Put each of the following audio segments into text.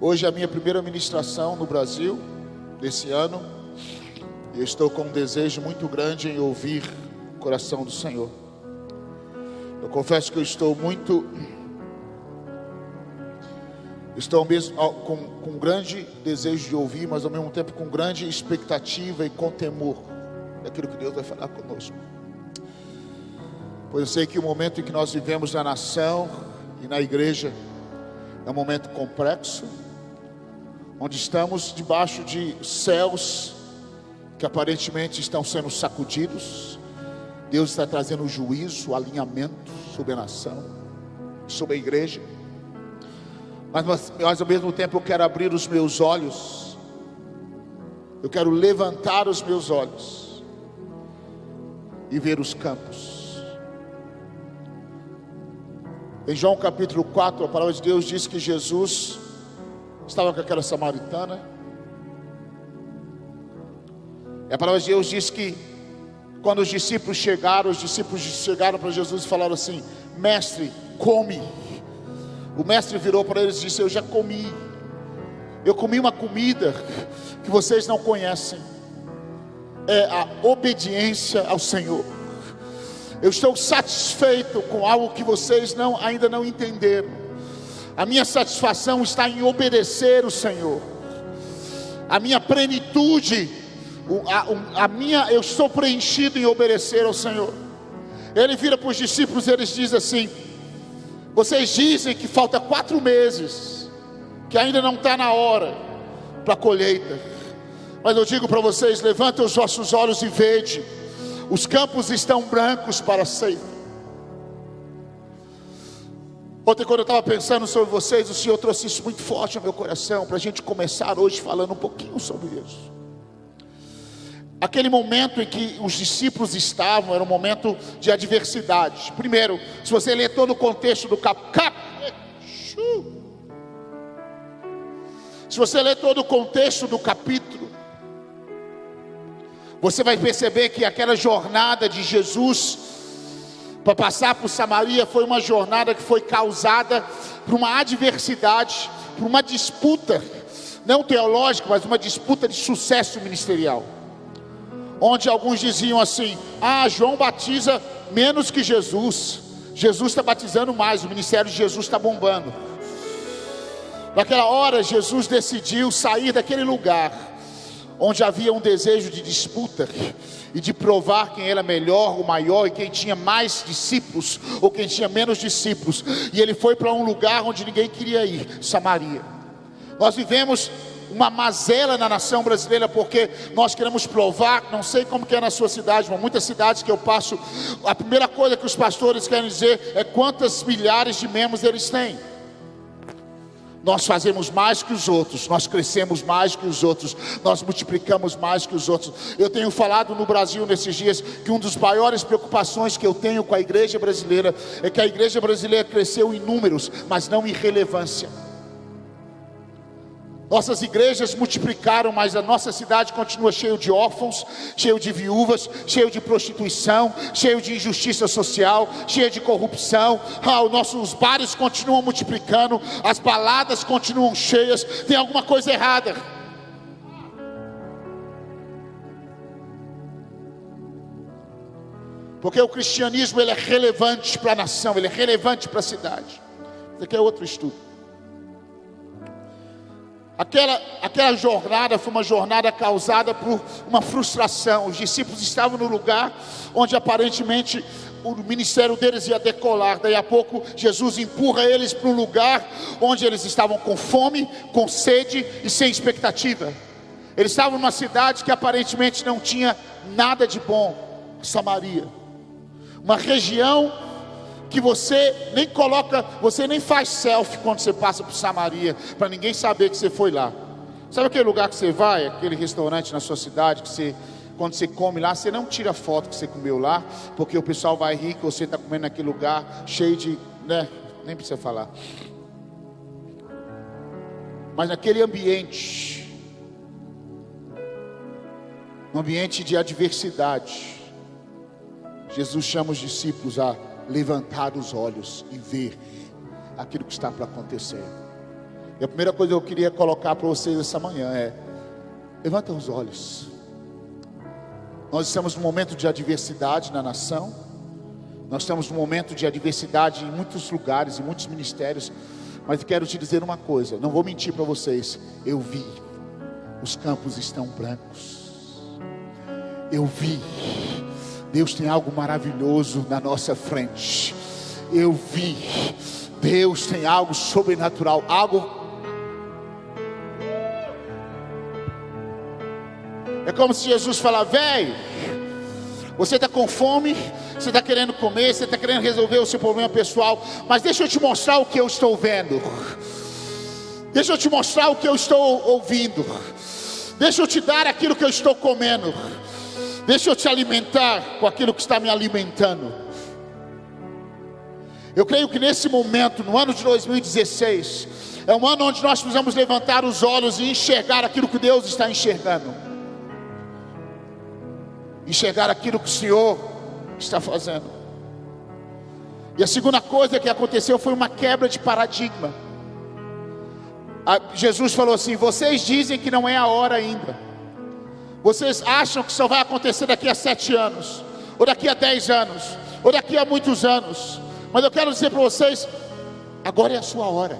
Hoje é a minha primeira ministração no Brasil, desse ano. E eu estou com um desejo muito grande em ouvir o coração do Senhor. Eu confesso que eu estou mesmo com um grande desejo de ouvir, mas ao mesmo tempo com grande expectativa e com temor daquilo que Deus vai falar conosco. Pois eu sei que o momento em que nós vivemos na nação e na igreja é um momento complexo, onde estamos debaixo de céus que aparentemente estão sendo sacudidos. Deus está trazendo juízo, alinhamento sobre a nação, sobre a igreja. Mas ao mesmo tempo eu quero abrir os meus olhos, eu quero levantar os meus olhos e ver os campos. Em João capítulo 4, a palavra de Deus diz que Jesus estava com aquela samaritana. E a palavra de Deus diz que quando os discípulos chegaram para Jesus e falaram assim: mestre, come. O mestre virou para eles e disse: eu já comi. Eu comi uma comida que vocês não conhecem. É a obediência ao Senhor. Eu estou satisfeito com algo que vocês ainda não entenderam. A minha satisfação está em obedecer o Senhor. A minha plenitude, eu estou preenchido em obedecer ao Senhor. Ele vira para os discípulos e eles dizem assim: vocês dizem que falta 4 meses, que ainda não está na hora para a colheita. Mas eu digo para vocês: levantem os vossos olhos e vede, os campos estão brancos para a ceifa. Ontem, quando eu estava pensando sobre vocês, o Senhor trouxe isso muito forte ao meu coração, para a gente começar hoje falando um pouquinho sobre isso. Aquele momento em que os discípulos estavam, era um momento de adversidade. Primeiro, se você ler todo o contexto do se você ler todo o contexto do capítulo, você vai perceber que aquela jornada de Jesus para passar por Samaria foi uma jornada que foi causada por uma adversidade, por uma disputa, não teológica, mas uma disputa de sucesso ministerial. Onde alguns diziam assim: João batiza menos que Jesus, Jesus está batizando mais, o ministério de Jesus está bombando. Naquela hora Jesus decidiu sair daquele lugar onde havia um desejo de disputa e de provar quem era melhor, o maior, e quem tinha mais discípulos ou quem tinha menos discípulos. E ele foi para um lugar onde ninguém queria ir, Samaria. Nós vivemos uma mazela na nação brasileira, porque nós queremos provar. Não sei como que é na sua cidade, mas muitas cidades que eu passo, a primeira coisa que os pastores querem dizer é quantas milhares de membros eles têm. Nós fazemos mais que os outros, nós crescemos mais que os outros, nós multiplicamos mais que os outros. Eu tenho falado no Brasil nesses dias que uma das maiores preocupações que eu tenho com a igreja brasileira é que a igreja brasileira cresceu em números, mas não em relevância. Nossas igrejas multiplicaram, mas a nossa cidade continua cheia de órfãos, cheia de viúvas, cheia de prostituição, cheia de injustiça social, cheia de corrupção. Os bares continuam multiplicando, as baladas continuam cheias. Tem alguma coisa errada. Porque o cristianismo, ele é relevante para a nação, ele é relevante para a cidade. Isso aqui é outro estudo. Aquela jornada foi uma jornada causada por uma frustração. Os discípulos estavam no lugar onde aparentemente o ministério deles ia decolar. Daí a pouco Jesus empurra eles para um lugar onde eles estavam com fome, com sede e sem expectativa. Eles estavam numa cidade que aparentemente não tinha nada de bom, Samaria. Uma região que você nem faz selfie quando você passa por Samaria, para ninguém saber que você foi lá. Sabe aquele lugar que você vai, aquele restaurante na sua cidade, que quando você come lá, você não tira foto que você comeu lá, porque o pessoal vai rir que você está comendo naquele lugar cheio de, nem precisa falar. Mas naquele ambiente, um ambiente de adversidade, Jesus chama os discípulos a levantar os olhos e ver aquilo que está para acontecer. E a primeira coisa que eu queria colocar para vocês essa manhã é: levanta os olhos. Nós estamos num momento de adversidade na nação. Nós estamos num momento de adversidade em muitos lugares, em muitos ministérios. Mas eu quero te dizer uma coisa, não vou mentir para vocês. Eu vi, os campos estão brancos. Eu vi, Deus tem algo maravilhoso na nossa frente. Eu vi, Deus tem algo sobrenatural, algo. É como se Jesus falasse: velho, você está com fome, você está querendo comer, você está querendo resolver o seu problema pessoal, mas deixa eu te mostrar o que eu estou vendo. Deixa eu te mostrar o que eu estou ouvindo. Deixa eu te dar aquilo que eu estou comendo. Deixa eu te alimentar com aquilo que está me alimentando. Eu creio que nesse momento, no ano de 2016, é um ano onde nós precisamos levantar os olhos e enxergar aquilo que Deus está enxergando. Enxergar aquilo que o Senhor está fazendo. E a segunda coisa que aconteceu foi uma quebra de paradigma. Jesus falou assim: vocês dizem que não é a hora ainda. Vocês acham que só vai acontecer daqui a 7 anos, ou daqui a 10 anos, ou daqui a muitos anos. Mas eu quero dizer para vocês: agora é a sua hora.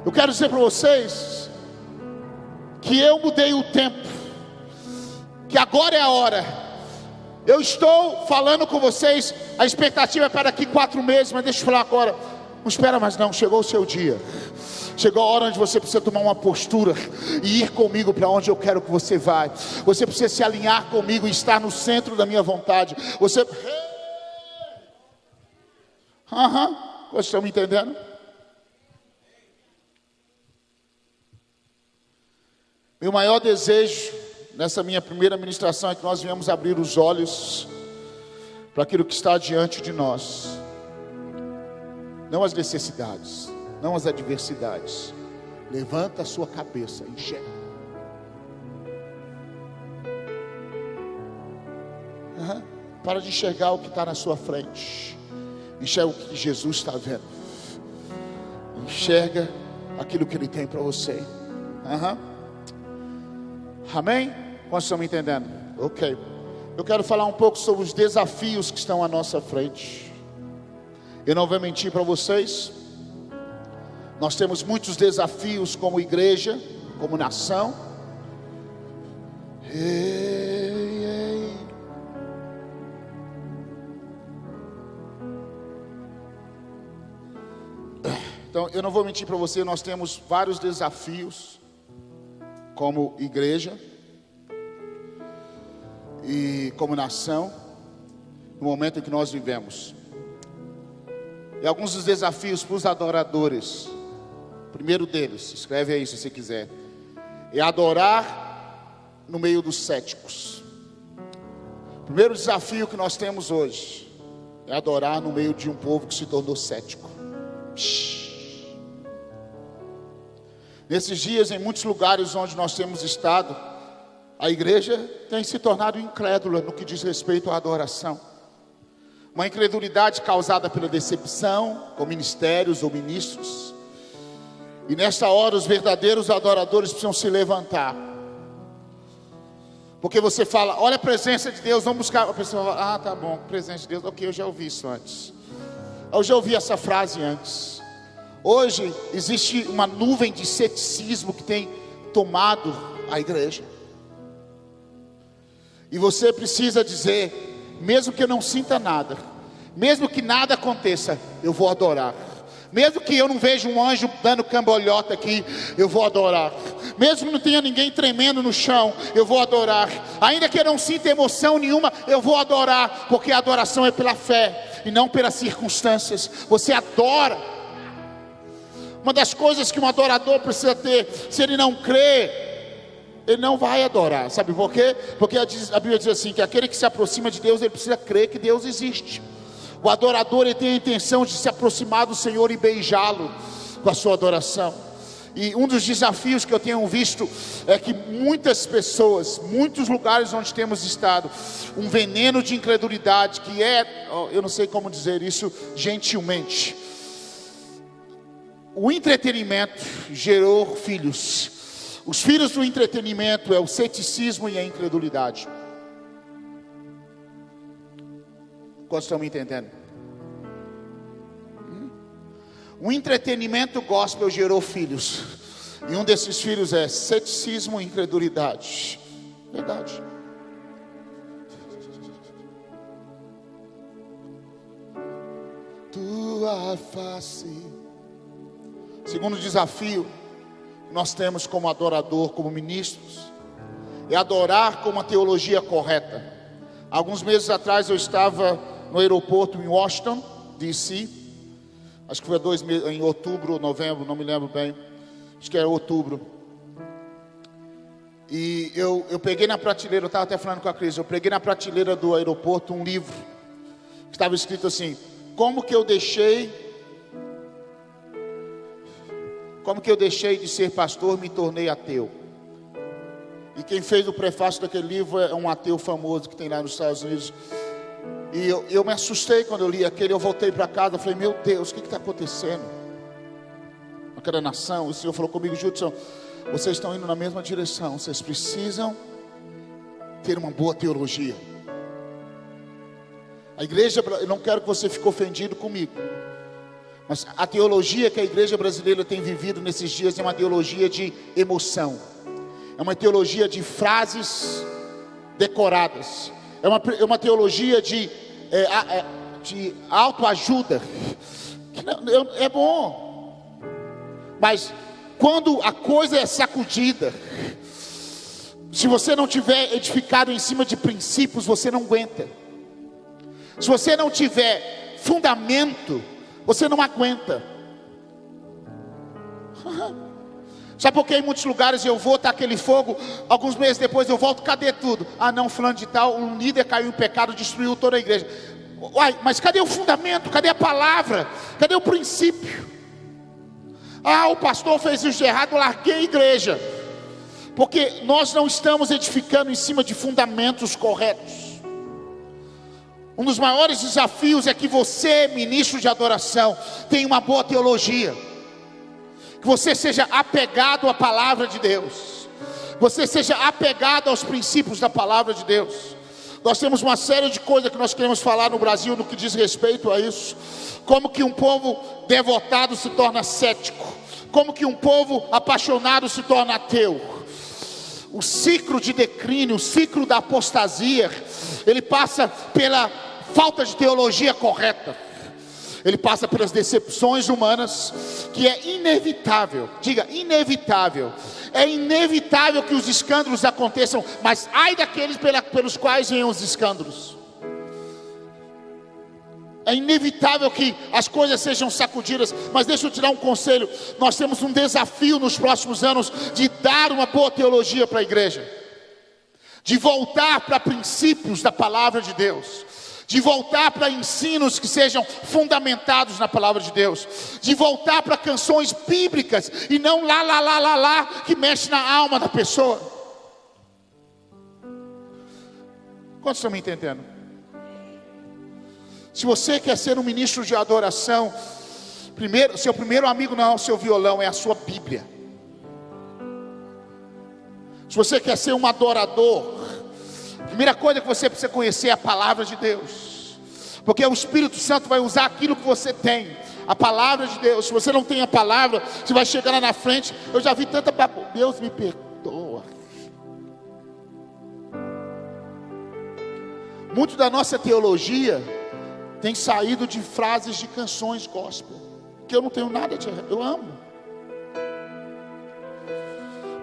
Eu quero dizer para vocês que eu mudei o tempo, que agora é a hora. Eu estou falando com vocês, a expectativa é para daqui 4 meses, mas deixa eu falar agora. Não espera mais não, chegou o seu dia. Chegou a hora onde você precisa tomar uma postura e ir comigo para onde eu quero que você vá. Você precisa se alinhar comigo e estar no centro da minha vontade. Vocês estão me entendendo? Meu maior desejo nessa minha primeira ministração é que nós venhamos abrir os olhos para aquilo que está diante de nós. Não as necessidades, não as adversidades. Levanta a sua cabeça, enxerga. Para de enxergar o que está na sua frente. Enxerga o que Jesus está vendo. Enxerga aquilo que Ele tem para você. Amém? Quantos estão me entendendo? Ok. Eu quero falar um pouco sobre os desafios que estão à nossa frente. Eu não vou mentir para vocês. Nós temos muitos desafios como igreja, como nação. Então, eu não vou mentir para você, nós temos vários desafios como igreja e como nação no momento em que nós vivemos. E alguns dos desafios para os adoradores. O primeiro deles, escreve aí se você quiser, é adorar no meio dos céticos. O primeiro desafio que nós temos hoje é adorar no meio de um povo que se tornou cético. Nesses dias, em muitos lugares onde nós temos estado, a igreja tem se tornado incrédula no que diz respeito à adoração. Uma incredulidade causada pela decepção com ministérios ou ministros. E nesta hora os verdadeiros adoradores precisam se levantar. Porque você fala: olha a presença de Deus, vamos buscar. A pessoa fala: tá bom, presença de Deus, ok, eu já ouvi isso antes. Eu já ouvi essa frase antes. Hoje existe uma nuvem de ceticismo que tem tomado a igreja. E você precisa dizer: mesmo que eu não sinta nada, mesmo que nada aconteça, eu vou adorar. Mesmo que eu não veja um anjo dando cambalhota aqui, eu vou adorar. Mesmo que não tenha ninguém tremendo no chão, eu vou adorar. Ainda que eu não sinta emoção nenhuma, eu vou adorar. Porque a adoração é pela fé e não pelas circunstâncias. Você adora. Uma das coisas que um adorador precisa ter, se ele não crê, ele não vai adorar. Sabe por quê? Porque a Bíblia diz assim, que aquele que se aproxima de Deus, ele precisa crer que Deus existe. O adorador, ele tem a intenção de se aproximar do Senhor e beijá-lo com a sua adoração. E um dos desafios que eu tenho visto é que muitas pessoas, muitos lugares onde temos estado, um veneno de incredulidade que é, eu não sei como dizer isso gentilmente, O entretenimento gerou filhos. Os filhos do entretenimento é o ceticismo e a incredulidade. Quantos estão me entendendo? O entretenimento gospel gerou filhos. E um desses filhos é ceticismo e incredulidade. Verdade. Tua face. Segundo desafio que nós temos como adorador, como ministros, é adorar com uma teologia correta. Alguns meses atrás eu estava no aeroporto em Washington, D.C. Acho que foi em outubro ou novembro, não me lembro bem. Acho que era outubro. E eu peguei na prateleira, eu estava até falando com a Cris, eu peguei na prateleira do aeroporto um livro que estava escrito assim: Como que eu deixei de ser pastor, me tornei ateu. E quem fez o prefácio daquele livro é um ateu famoso que tem lá nos Estados Unidos. E eu me assustei quando eu li aquele. Eu voltei para casa, falei: meu Deus, o que está acontecendo naquela nação? O Senhor falou comigo: Judson, vocês estão indo na mesma direção. Vocês precisam ter uma boa teologia. A igreja, eu não quero que você fique ofendido comigo, mas a teologia que a igreja brasileira tem vivido nesses dias é uma teologia de emoção. É uma teologia de frases decoradas. É uma teologia de autoajuda. É bom, mas quando a coisa é sacudida, se você não tiver edificado em cima de princípios, você não aguenta. Se você não tiver fundamento, você não aguenta. Sabe por que em muitos lugares eu vou, tá aquele fogo, alguns meses depois eu volto, cadê tudo? Ah não, fulano de tal, um líder caiu em pecado, destruiu toda a igreja. Uai, mas cadê o fundamento? Cadê a palavra? Cadê o princípio? Ah, o pastor fez isso de errado, eu larguei a igreja. Porque nós não estamos edificando em cima de fundamentos corretos. Um dos maiores desafios é que você, ministro de adoração, tenha uma boa teologia. Que você seja apegado à palavra de Deus. Você seja apegado aos princípios da palavra de Deus. Nós temos uma série de coisas que nós queremos falar no Brasil no que diz respeito a isso. Como que um povo devotado se torna cético. Como que um povo apaixonado se torna ateu. O ciclo de declínio, o ciclo da apostasia, ele passa pela falta de teologia correta. Ele passa pelas decepções humanas, que é inevitável. Diga, inevitável. É inevitável que os escândalos aconteçam, mas ai daqueles pelos quais venham os escândalos. É inevitável que as coisas sejam sacudidas, mas deixa eu te dar um conselho. Nós temos um desafio nos próximos anos de dar uma boa teologia para a igreja, de voltar para princípios da palavra de Deus, de voltar para ensinos que sejam fundamentados na palavra de Deus, de voltar para canções bíblicas e não lá, que mexe na alma da pessoa. Quantos estão me entendendo? Se você quer ser um ministro de adoração, seu primeiro amigo não é o seu violão, é a sua Bíblia. Se você quer ser um adorador, a primeira coisa que você precisa conhecer é a palavra de Deus, porque o Espírito Santo vai usar aquilo que você tem, a palavra de Deus. Se você não tem a palavra, você vai chegar lá na frente. Eu já vi tanta Deus me perdoa. Muito da nossa teologia tem saído de frases de canções gospel, que eu não tenho nada de errado, eu amo.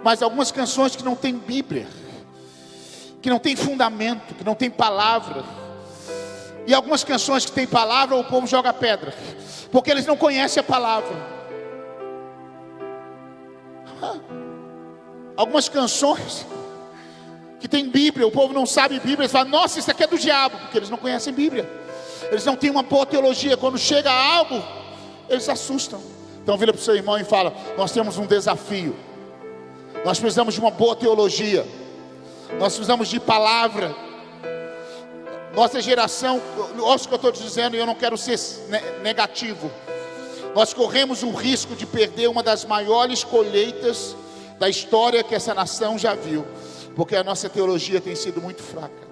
Mas algumas canções que não tem Bíblia, que não tem fundamento, que não tem palavra. E algumas canções que tem palavra, o povo joga pedra, porque eles não conhecem a palavra. Algumas canções que tem Bíblia, o povo não sabe Bíblia, eles falam: nossa, isso aqui é do diabo, porque eles não conhecem Bíblia. Eles não têm uma boa teologia. Quando chega algo, eles se assustam. Então vira para o seu irmão e fala: nós temos um desafio. Nós precisamos de uma boa teologia. Nós precisamos de palavra. Nossa geração, ouça o que eu estou te dizendo, e eu não quero ser negativo. Nós corremos o risco de perder uma das maiores colheitas da história que essa nação já viu, porque a nossa teologia tem sido muito fraca.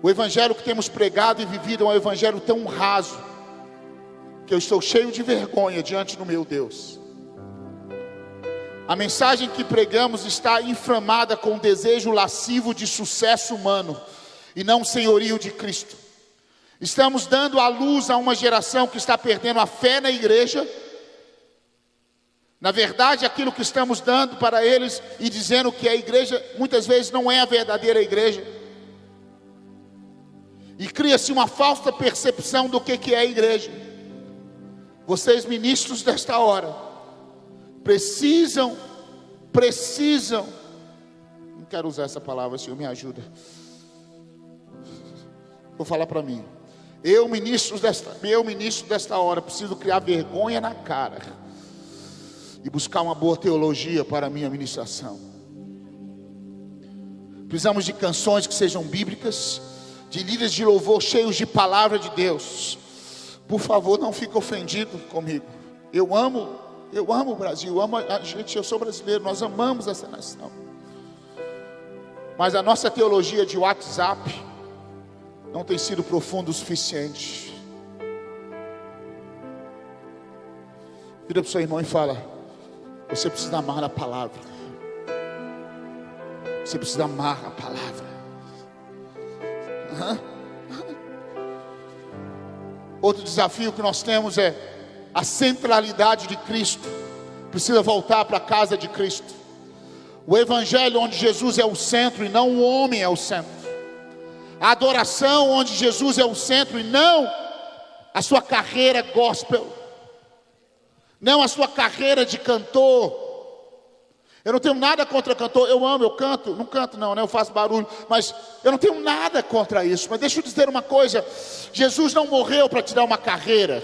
O evangelho que temos pregado e vivido é um evangelho tão raso, que eu estou cheio de vergonha diante do meu Deus. A mensagem que pregamos está inflamada com o desejo lascivo de sucesso humano, e não senhorio de Cristo. Estamos dando à luz a uma geração que está perdendo a fé na igreja. Na verdade, aquilo que estamos dando para eles e dizendo que a igreja muitas vezes não é a verdadeira igreja. E cria-se uma falsa percepção do que é a igreja. Vocês, ministros desta hora, precisam, não quero usar essa palavra, Senhor, me ajuda. Vou falar para mim. Eu, ministro desta hora, preciso criar vergonha na cara e buscar uma boa teologia para a minha ministração. Precisamos de canções que sejam bíblicas, de líderes de louvor cheios de palavra de Deus. Por favor, não fique ofendido comigo. Eu amo o Brasil, eu amo a gente, eu sou brasileiro, nós amamos essa nação. Mas a nossa teologia de WhatsApp não tem sido profundo o suficiente. Vira para o seu irmão e fala: você precisa amar a palavra. Você precisa amar a palavra. Outro desafio que nós temos é a centralidade de Cristo. Precisa voltar para a casa de Cristo. O evangelho onde Jesus é o centro e não o homem é o centro. A adoração onde Jesus é o centro e não a sua carreira gospel, não a sua carreira de cantor. Eu não tenho nada contra cantor, eu amo, eu canto, não canto não, né? Eu faço barulho, mas eu não tenho nada contra isso. Mas deixa eu dizer uma coisa: Jesus não morreu para te dar uma carreira.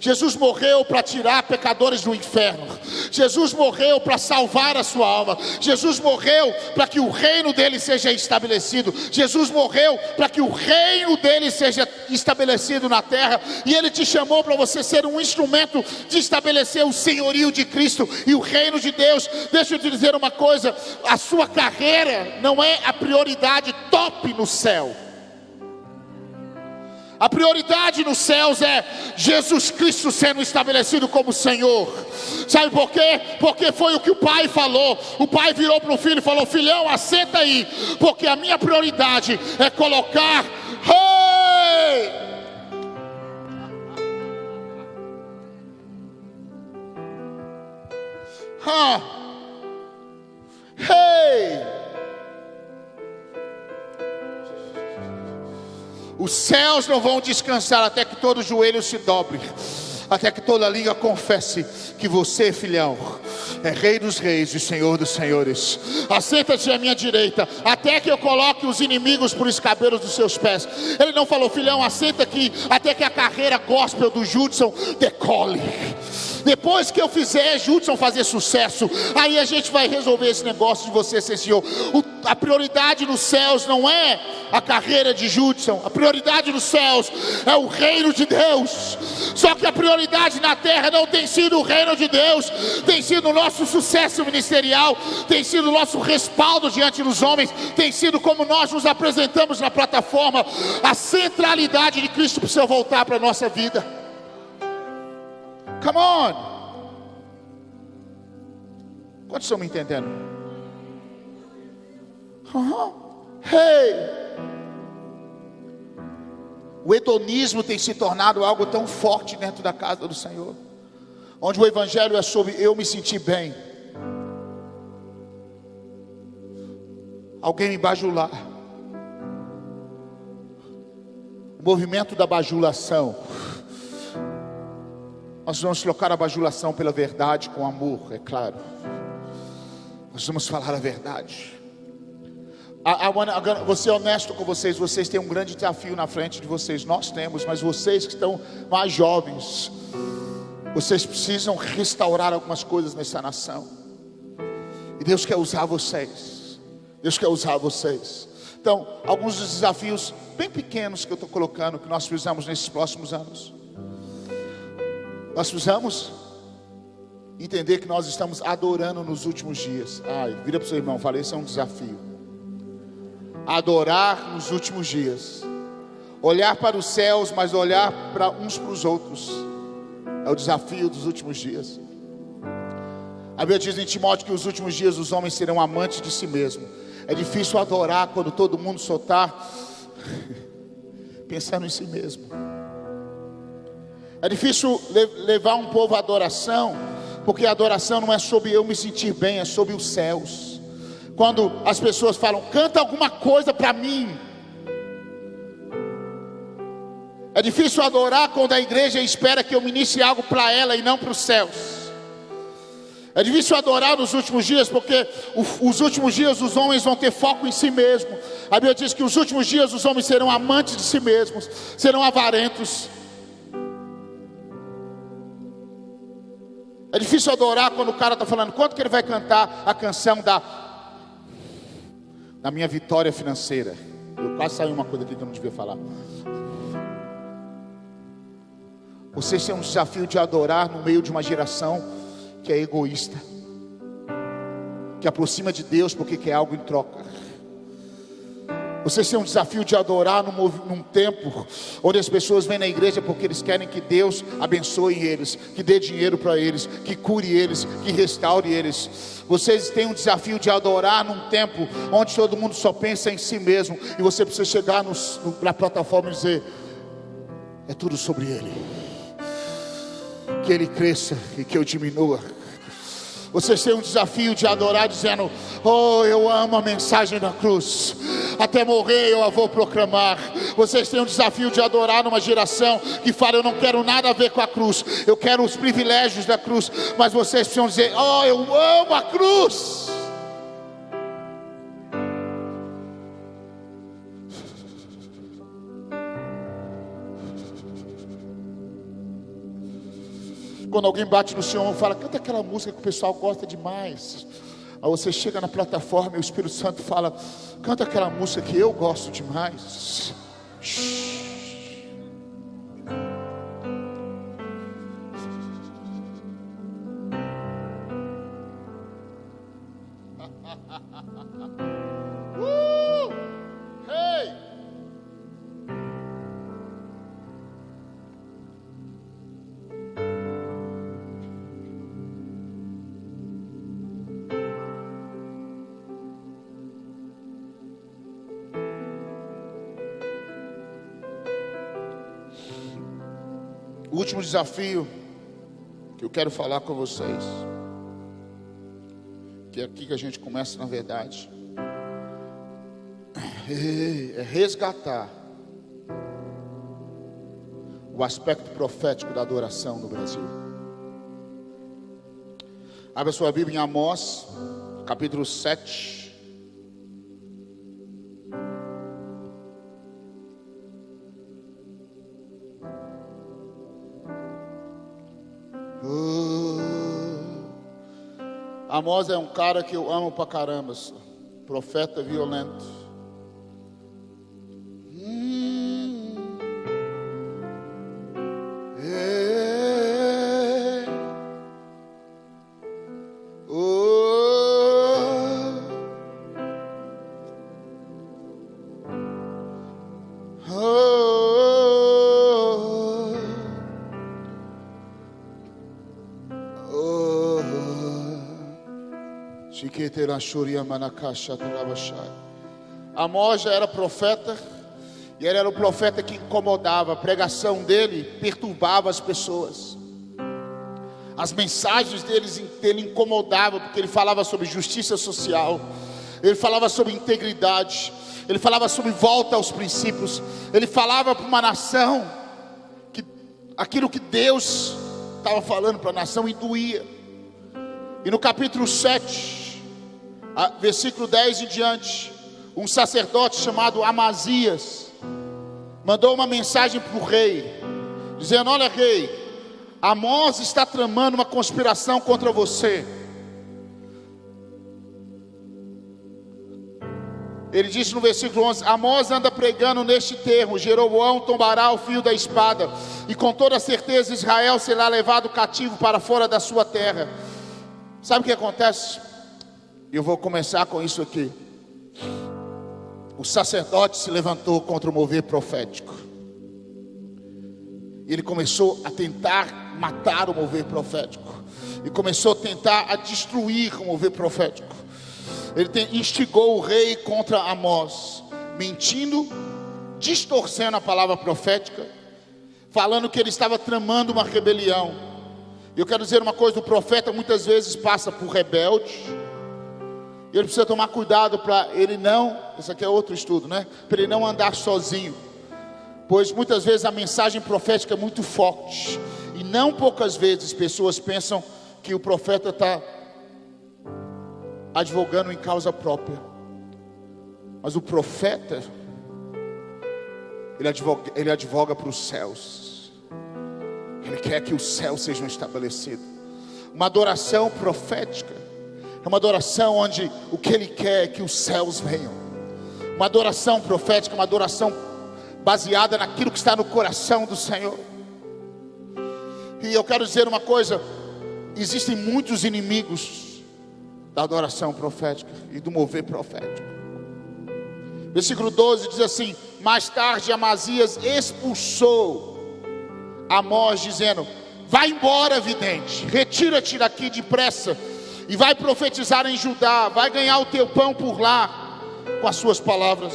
Jesus morreu para tirar pecadores do inferno. Jesus morreu para salvar a sua alma. Jesus morreu para que o reino dele seja estabelecido. Jesus morreu para que o reino dele seja estabelecido na terra. E ele te chamou para você ser um instrumento de estabelecer o senhorio de Cristo e o reino de Deus. Deixa eu te dizer uma coisa: a sua carreira não é a prioridade top no céu. A prioridade nos céus é Jesus Cristo sendo estabelecido como Senhor. Sabe por quê? Porque foi o que o pai falou. O pai virou para o filho e falou: filhão, assenta aí, porque a minha prioridade é colocar os céus não vão descansar até que todo joelho se dobre, até que toda língua confesse que você, filhão, é Rei dos reis e Senhor dos senhores. Assenta-te à minha direita, até que eu coloque os inimigos por escabelos dos seus pés. Ele não falou: filhão, assenta aqui, até que a carreira gospel do Judson decole. Depois que eu fizer Judson fazer sucesso, aí a gente vai resolver esse negócio de você ser Senhor. A prioridade nos céus não é a carreira de Judson. A prioridade nos céus é o reino de Deus. Só que a prioridade na terra não tem sido o reino de Deus, tem sido o nosso sucesso ministerial, tem sido o nosso respaldo diante dos homens, tem sido como nós nos apresentamos na plataforma. A centralidade de Cristo precisa voltar para a nossa vida. Come on. Quantos estão me entendendo? O hedonismo tem se tornado algo tão forte dentro da casa do Senhor, onde o evangelho é sobre eu me sentir bem, alguém me bajular. O movimento da bajulação. Nós vamos trocar a bajulação pela verdade com amor, é claro. Nós vamos falar a verdade. Vou ser honesto com vocês. Vocês têm um grande desafio na frente de vocês. Nós temos, mas vocês que estão mais jovens, vocês precisam restaurar algumas coisas nessa nação. E Deus quer usar vocês. Deus quer usar vocês. Então, alguns dos desafios bem pequenos que eu estou colocando, que nós precisamos nesses próximos anos. Nós precisamos entender que nós estamos adorando nos últimos dias. Vira para o seu irmão, falei, esse é um desafio. Adorar nos últimos dias. Olhar para os céus, mas olhar para uns para os outros. É o desafio dos últimos dias. A Bíblia diz em Timóteo que os últimos dias os homens serão amantes de si mesmo. É difícil adorar quando todo mundo só está pensando em si mesmo. É difícil levar um povo à adoração, porque a adoração não é sobre eu me sentir bem, é sobre os céus. Quando as pessoas falam, canta alguma coisa para mim. É difícil adorar quando a igreja espera que eu ministre algo para ela e não para os céus. É difícil adorar nos últimos dias, porque os últimos dias os homens vão ter foco em si mesmo. A Bíblia diz que os últimos dias os homens serão amantes de si mesmos, serão avarentos. É difícil adorar quando o cara está falando, quanto que ele vai cantar a canção da minha vitória financeira. Eu quase saí uma coisa aqui que eu não devia falar. Vocês têm um desafio de adorar no meio de uma geração que é egoísta, que aproxima de Deus porque quer algo em troca. Vocês têm um desafio de adorar num tempo onde as pessoas vêm na igreja porque eles querem que Deus abençoe eles, que dê dinheiro para eles, que cure eles, que restaure eles. Vocês têm um desafio de adorar num tempo onde todo mundo só pensa em si mesmo, e você precisa chegar na plataforma e dizer, é tudo sobre Ele, que Ele cresça e que eu diminua. Vocês têm um desafio de adorar dizendo, oh, eu amo a mensagem da cruz, até morrer eu a vou proclamar. Vocês têm um desafio de adorar numa geração que fala, eu não quero nada a ver com a cruz, eu quero os privilégios da cruz. Mas vocês precisam dizer, oh, eu amo a cruz. Quando alguém bate no seu ombro e fala, canta aquela música que o pessoal gosta demais. Aí você chega na plataforma e o Espírito Santo fala, canta aquela música que eu gosto demais. Hey! O último desafio que eu quero falar com vocês, que é aqui que a gente começa na verdade, é resgatar o aspecto profético da adoração no Brasil. Abra sua Bíblia em Amós, capítulo 7. Amós é um cara que eu amo pra caramba, profeta violento. Amós já era profeta, e ele era um profeta que incomodava. A pregação dele perturbava as pessoas. As mensagens dele incomodavam, porque ele falava sobre justiça social, ele falava sobre integridade, ele falava sobre volta aos princípios, ele falava para uma nação que aquilo que Deus estava falando para a nação e doía. E no capítulo 7, versículo 10 em diante, um sacerdote chamado Amazias mandou uma mensagem para o rei, dizendo: olha, rei, Amós está tramando uma conspiração contra você. Ele disse no versículo 11: Amós anda pregando neste termo: Jeroboão tombará o fio da espada, e com toda certeza Israel será levado cativo para fora da sua terra. Sabe o que acontece? Eu vou começar com isso aqui. O sacerdote se levantou contra o mover profético. Ele começou a tentar matar o mover profético. E começou a tentar a destruir o mover profético. Ele instigou o rei contra Amós, mentindo, distorcendo a palavra profética, falando que ele estava tramando uma rebelião. Eu quero dizer uma coisa: o profeta muitas vezes passa por rebelde. Ele precisa tomar cuidado para ele não, isso aqui é outro estudo, né? Para ele não andar sozinho. Pois muitas vezes a mensagem profética é muito forte. E não poucas vezes pessoas pensam que o profeta está advogando em causa própria. Mas o profeta, ele advoga para os céus. Ele quer que os céus sejam estabelecidos. Uma adoração profética é uma adoração onde o que ele quer é que os céus venham. Uma adoração profética é uma adoração baseada naquilo que está no coração do Senhor. E eu quero dizer uma coisa: existem muitos inimigos da adoração profética e do mover profético. Versículo 12 diz assim: mais tarde Amazias expulsou Amós, dizendo: vai embora, vidente, retira-te daqui depressa, e vai profetizar em Judá, vai ganhar o teu pão por lá, com as suas palavras.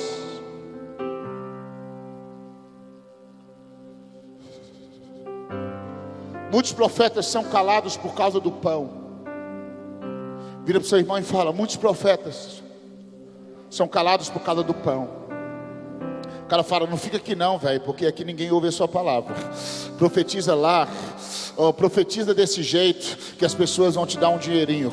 Muitos profetas são calados por causa do pão. Vira para o seu irmão e fala: muitos profetas são calados por causa do pão. O cara fala: não fica aqui não, velho, porque aqui ninguém ouve a sua palavra. Profetiza lá, profetiza desse jeito, que as pessoas vão te dar um dinheirinho.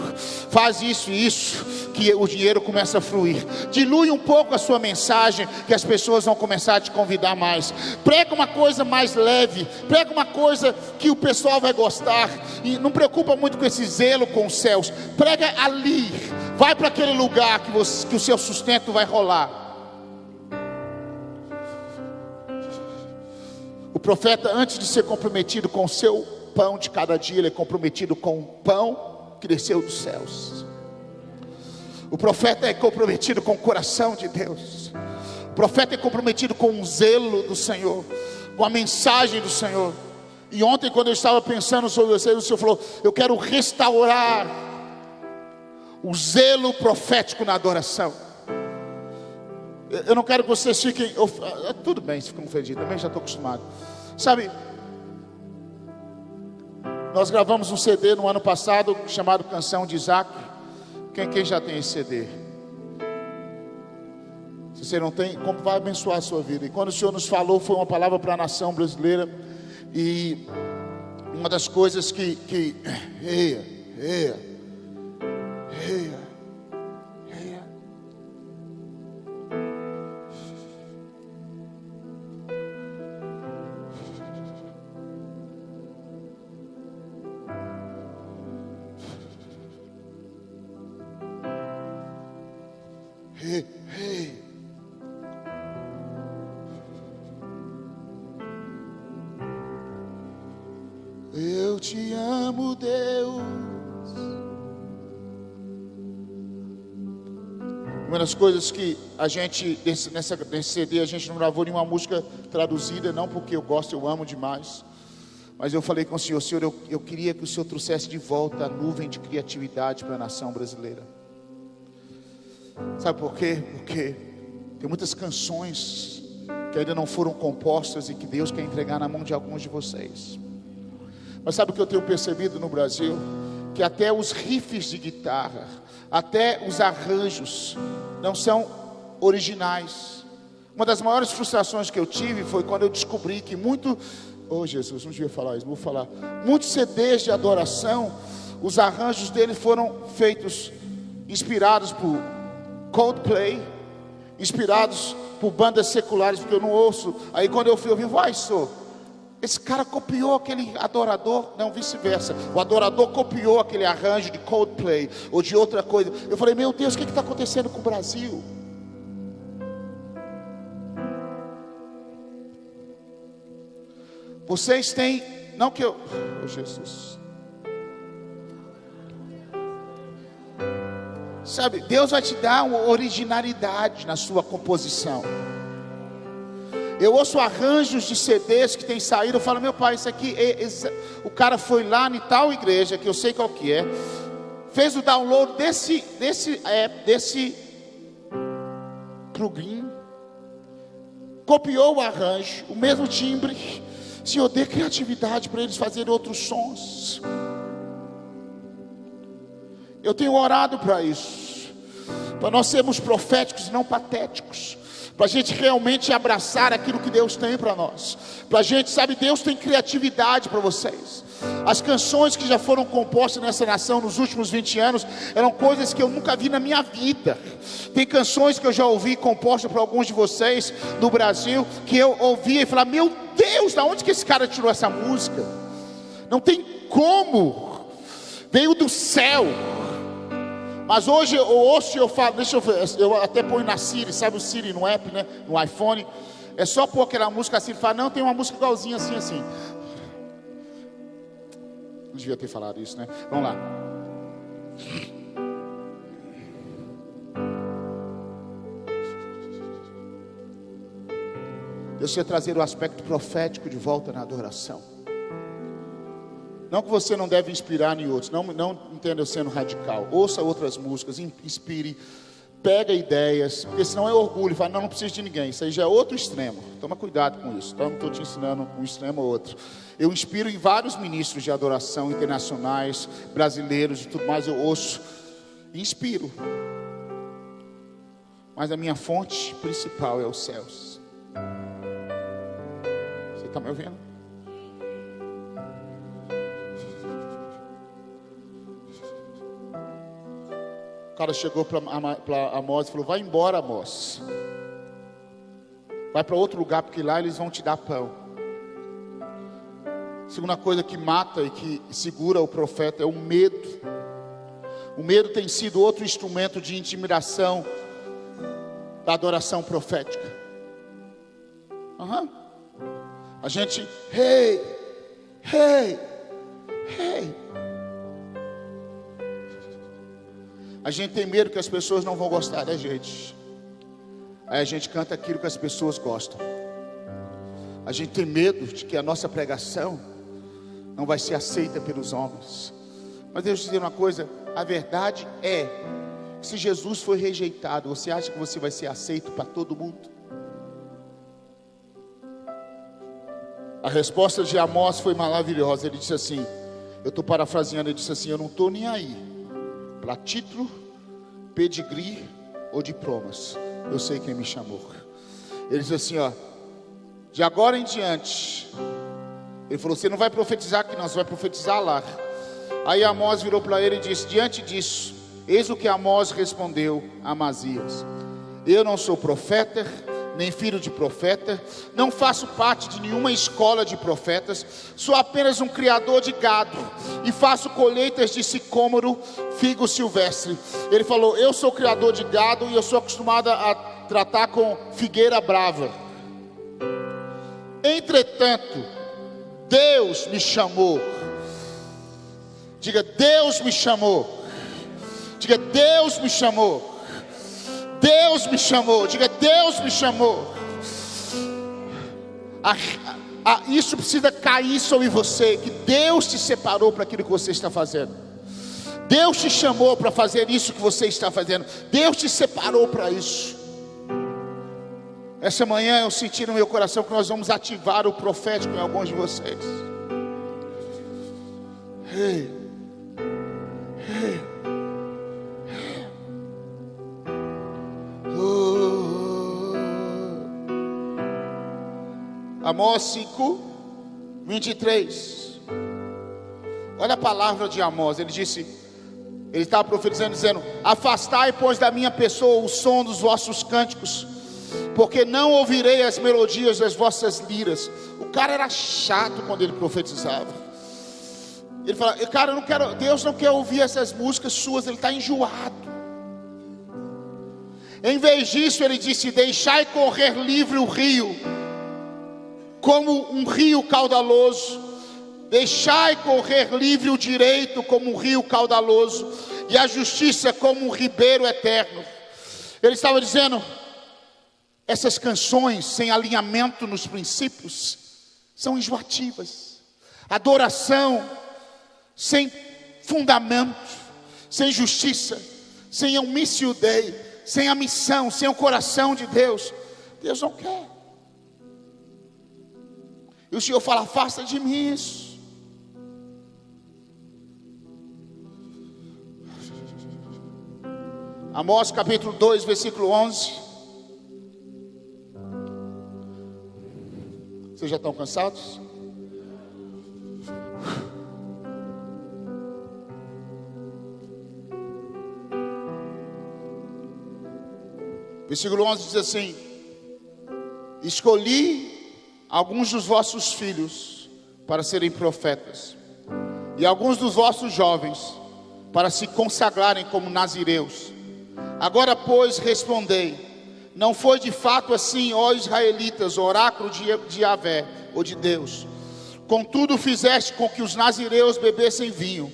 Faz isso e isso, que o dinheiro começa a fluir. Dilui um pouco a sua mensagem, que as pessoas vão começar a te convidar mais. Prega uma coisa mais leve, prega uma coisa que o pessoal vai gostar. E não preocupa muito com esse zelo com os céus. Prega ali, vai para aquele lugar que o seu sustento vai rolar. O profeta, antes de ser comprometido com o seu pão de cada dia, ele é comprometido com o pão que desceu dos céus. O profeta é comprometido com o coração de Deus. O profeta é comprometido com o zelo do Senhor, com a mensagem do Senhor. E ontem, quando eu estava pensando sobre você, o Senhor falou: eu quero restaurar o zelo profético na adoração. Eu não quero que vocês fiquem... tudo bem se ficam ofendidos, também já estou acostumado. Sabe, nós gravamos um CD no ano passado chamado Canção de Isaac. Quem já tem esse CD? Se você não tem, como vai abençoar a sua vida? E quando o Senhor nos falou, foi uma palavra para a nação brasileira. E uma das coisas que eu te amo, Deus. Uma das coisas que a gente, nesse CD, a gente não gravou nenhuma música traduzida, não porque eu gosto, eu amo demais. Mas eu falei com o Senhor: Senhor, eu queria que o Senhor trouxesse de volta a nuvem de criatividade para a nação brasileira. Sabe por quê? Porque tem muitas canções que ainda não foram compostas e que Deus quer entregar na mão de alguns de vocês. Mas sabe o que eu tenho percebido no Brasil? Que até os riffs de guitarra, até os arranjos não são originais. Uma das maiores frustrações que eu tive foi quando eu descobri que Jesus, não devia falar isso, vou falar. Muitos CDs de adoração, os arranjos dele foram feitos, inspirados por Coldplay, inspirados por bandas seculares, porque eu não ouço. Aí quando eu fui ouvir, esse cara copiou aquele adorador, não, vice-versa. O adorador copiou aquele arranjo de Coldplay ou de outra coisa. Eu falei: meu Deus, o que está acontecendo com o Brasil? Vocês têm, não que eu, oh Jesus, sabe, Deus vai te dar uma originalidade na sua composição. Eu ouço arranjos de CDs que tem saído, eu falo, meu pai, isso aqui, o cara foi lá em tal igreja, que eu sei qual que é, fez o download desse plugin, copiou o arranjo, o mesmo timbre. Senhor, dê criatividade para eles fazerem outros sons. Eu tenho orado para isso, para nós sermos proféticos e não patéticos, para a gente realmente abraçar aquilo que Deus tem para nós, para a gente, sabe, Deus tem criatividade para vocês. As canções que já foram compostas nessa nação nos últimos 20 anos, eram coisas que eu nunca vi na minha vida. Tem canções que eu já ouvi compostas por alguns de vocês no Brasil, que eu ouvia e falava, meu Deus, da onde que esse cara tirou essa música? Não tem como, veio do céu. Mas hoje eu ouço e eu falo, deixa eu ver, eu até ponho na Siri, sabe o Siri no app, né, no iPhone, é só pôr aquela música assim, fala, não, tem uma música igualzinha assim. Não devia ter falado isso, né? Vamos lá. Deus quer trazer o aspecto profético de volta na adoração. Não que você não deve inspirar em outros, não entenda eu sendo radical. Ouça outras músicas, inspire, pega ideias, porque senão é orgulho, fala, não preciso de ninguém. Isso aí já é outro extremo. Toma cuidado com isso, então não estou te ensinando um extremo ou outro. Eu inspiro em vários ministros de adoração internacionais, brasileiros e tudo mais, eu ouço e inspiro. Mas a minha fonte principal é os céus. Você está me ouvindo? O cara chegou para Amós e falou, vai embora, Amós. Vai para outro lugar, porque lá eles vão te dar pão. Segunda coisa que mata e que segura o profeta é o medo. O medo tem sido outro instrumento de intimidação da adoração profética. A gente, hey. A gente tem medo que as pessoas não vão gostar da gente. Aí a gente canta aquilo que as pessoas gostam. A gente tem medo de que a nossa pregação não vai ser aceita pelos homens. Mas deixa eu te dizer uma coisa, a verdade é, se Jesus foi rejeitado, você acha que você vai ser aceito para todo mundo? A resposta de Amós foi maravilhosa. Ele disse assim, eu estou parafraseando, ele disse assim, eu não estou nem aí para título, pedigree ou diplomas, eu sei quem me chamou. Ele disse assim, ó, de agora em diante, ele falou, você não vai profetizar aqui não, você vai profetizar lá. Aí Amós virou para ele e disse, diante disso, eis o que Amós respondeu a Amazias, eu não sou profeta, nem filho de profeta, não faço parte de nenhuma escola de profetas, sou apenas um criador de gado, e faço colheitas de sicômoro, figo silvestre. Ele falou, eu sou criador de gado, e eu sou acostumado a tratar com figueira brava. Entretanto, Deus me chamou. Diga, Deus me chamou. Diga, Deus me chamou. Deus me chamou, diga, Deus me chamou. Isso precisa cair sobre você, que Deus te separou para aquilo que você está fazendo. Deus te chamou para fazer isso que você está fazendo. Deus te separou para isso. Essa manhã eu senti no meu coração que nós vamos ativar o profético em alguns de vocês. Amós 5, 23. Olha a palavra de Amós. Ele disse, ele estava profetizando dizendo, afastai pois da minha pessoa o som dos vossos cânticos, porque não ouvirei as melodias das vossas liras. O cara era chato quando ele profetizava. Ele fala, cara, eu não quero, Deus não quer ouvir essas músicas suas, ele está enjoado. Em vez disso ele disse, deixai correr livre o rio, como um rio caudaloso. Deixai correr livre o direito como um rio caudaloso, e a justiça como um ribeiro eterno. Ele estava dizendo, essas canções sem alinhamento nos princípios são enjoativas. Adoração sem fundamento, sem justiça, sem a missio Dei, sem a missão, sem o coração de Deus, Deus não quer. E o Senhor fala, afasta de mim isso. Amós capítulo 2, versículo 11. Vocês já estão cansados? Versículo 11 diz assim: escolhi alguns dos vossos filhos para serem profetas, e alguns dos vossos jovens para se consagrarem como nazireus. Agora, pois, respondei: não foi de fato assim, ó israelitas, oráculo de Yahvé, ou de Deus? Contudo, fizeste com que os nazireus bebessem vinho,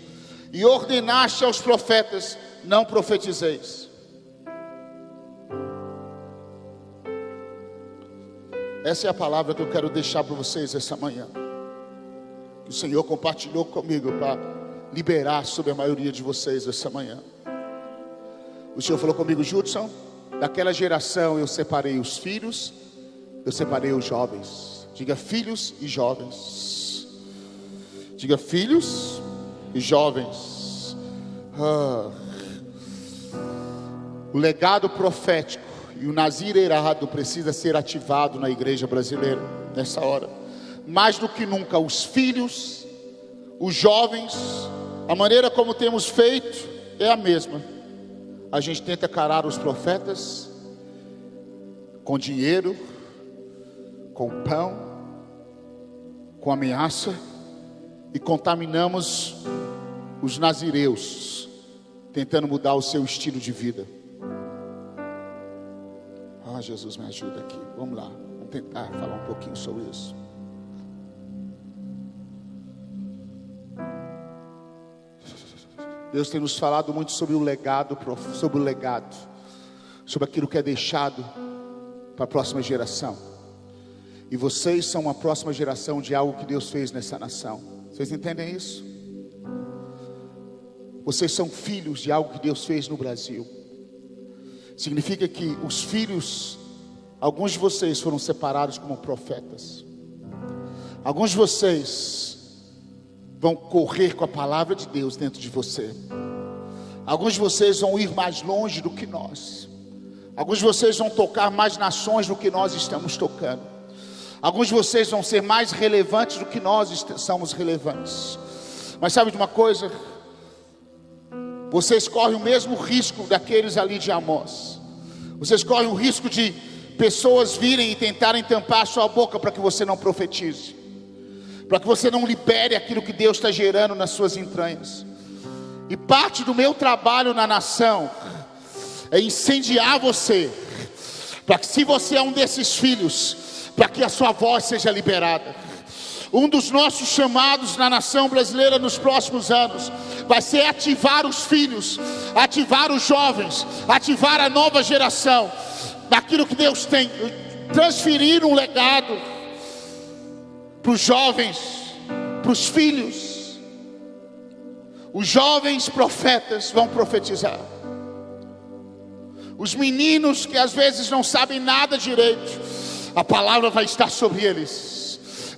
e ordenaste aos profetas: não profetizeis. Essa é a palavra que eu quero deixar para vocês essa manhã, que o Senhor compartilhou comigo para liberar sobre a maioria de vocês essa manhã. O Senhor falou comigo: Judson, daquela geração eu separei os filhos, eu separei os jovens. Diga filhos e jovens. Diga filhos e jovens. O legado profético e o nazireado precisa ser ativado na igreja brasileira nessa hora. Mais do que nunca, os filhos, os jovens, a maneira como temos feito é a mesma. A gente tenta calar os profetas com dinheiro, com pão, com ameaça, e contaminamos os nazireus, tentando mudar o seu estilo de vida. Jesus, me ajuda aqui. Vamos lá, vamos tentar falar um pouquinho sobre isso. Deus tem nos falado muito sobre o legado, sobre aquilo que é deixado para a próxima geração. E vocês são uma próxima geração de algo que Deus fez nessa nação. Vocês entendem isso? Vocês são filhos de algo que Deus fez no Brasil. Significa que os filhos, alguns de vocês foram separados como profetas. Alguns de vocês vão correr com a palavra de Deus dentro de você. Alguns de vocês vão ir mais longe do que nós. Alguns de vocês vão tocar mais nações do que nós estamos tocando. Alguns de vocês vão ser mais relevantes do que nós somos relevantes. Mas sabe de uma coisa? Vocês correm o mesmo risco daqueles ali de Amós. Vocês correm o risco de pessoas virem e tentarem tampar a sua boca para que você não profetize, para que você não libere aquilo que Deus está gerando nas suas entranhas. E parte do meu trabalho na nação é incendiar você, para que, se você é um desses filhos, para que a sua voz seja liberada. Um dos nossos chamados na nação brasileira nos próximos anos vai ser ativar os filhos, ativar os jovens, ativar a nova geração daquilo que Deus tem, transferir um legado para os jovens, para os filhos. Os jovens profetas vão profetizar. Os meninos que às vezes não sabem nada direito, a palavra vai estar sobre eles.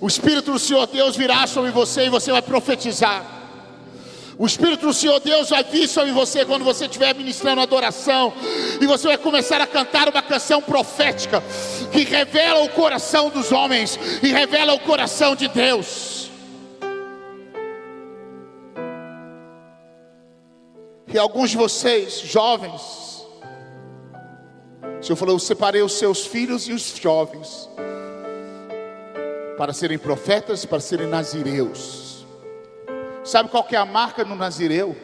O Espírito do Senhor Deus virá sobre você e você vai profetizar. O Espírito do Senhor Deus vai vir sobre você quando você estiver ministrando adoração, e você vai começar a cantar uma canção profética que revela o coração dos homens e revela o coração de Deus. E alguns de vocês, jovens, o Senhor falou: eu separei os seus filhos e os jovens para serem profetas, para serem nazireus. Sabe qual que é a marca no nazireu?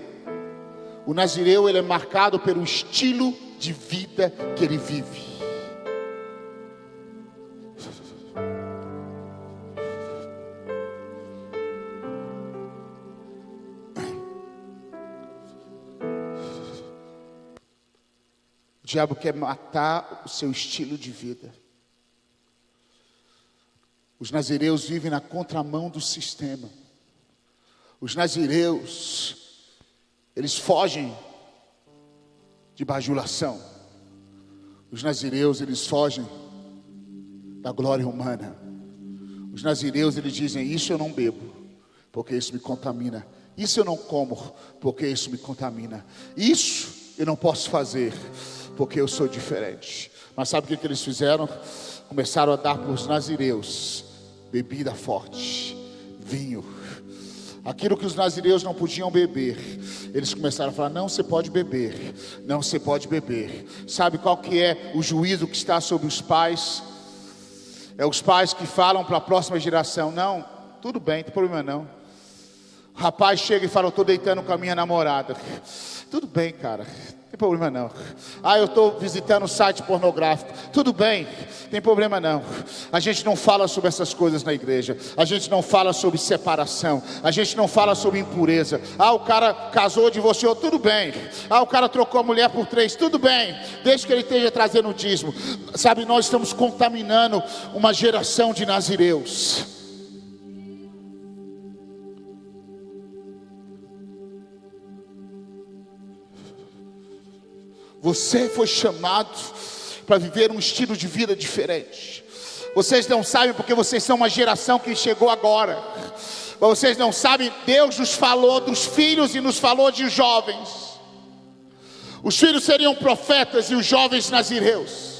O nazireu, ele é marcado pelo estilo de vida que ele vive. diabo quer matar o seu estilo de vida. Os nazireus vivem na contramão do sistema. Os nazireus, eles fogem de bajulação. Os nazireus, eles fogem da glória humana. Os nazireus, eles dizem: isso eu não bebo, porque isso me contamina. Isso eu não como, porque isso me contamina. Isso eu não posso fazer, porque eu sou diferente. Mas sabe o que eles fizeram? Começaram a dar para os nazireus bebida forte, vinho. Aquilo que os nazireus não podiam beber, eles começaram a falar: não, você pode beber. Não, você pode beber. Sabe qual que é o juízo que está sobre os pais? É os pais que falam para a próxima geração: não, tudo bem, não tem problema não. O rapaz chega e fala: eu estou deitando com a minha namorada. Tudo bem, cara, não tem problema não. Ah, eu estou visitando um site pornográfico. Tudo bem, não tem problema não. A gente não fala sobre essas coisas na igreja. A gente não fala sobre separação. A gente não fala sobre impureza. Ah, o cara casou, divorciou. Tudo bem. Ah, o cara trocou a mulher por 3. Tudo bem, desde que ele esteja trazendo o dízimo. Sabe, nós estamos contaminando uma geração de nazireus. Você foi chamado para viver um estilo de vida diferente. Vocês não sabem porque vocês são uma geração que chegou agora. Vocês não sabem, Deus nos falou dos filhos e nos falou de jovens. Os filhos seriam profetas e os jovens nazireus.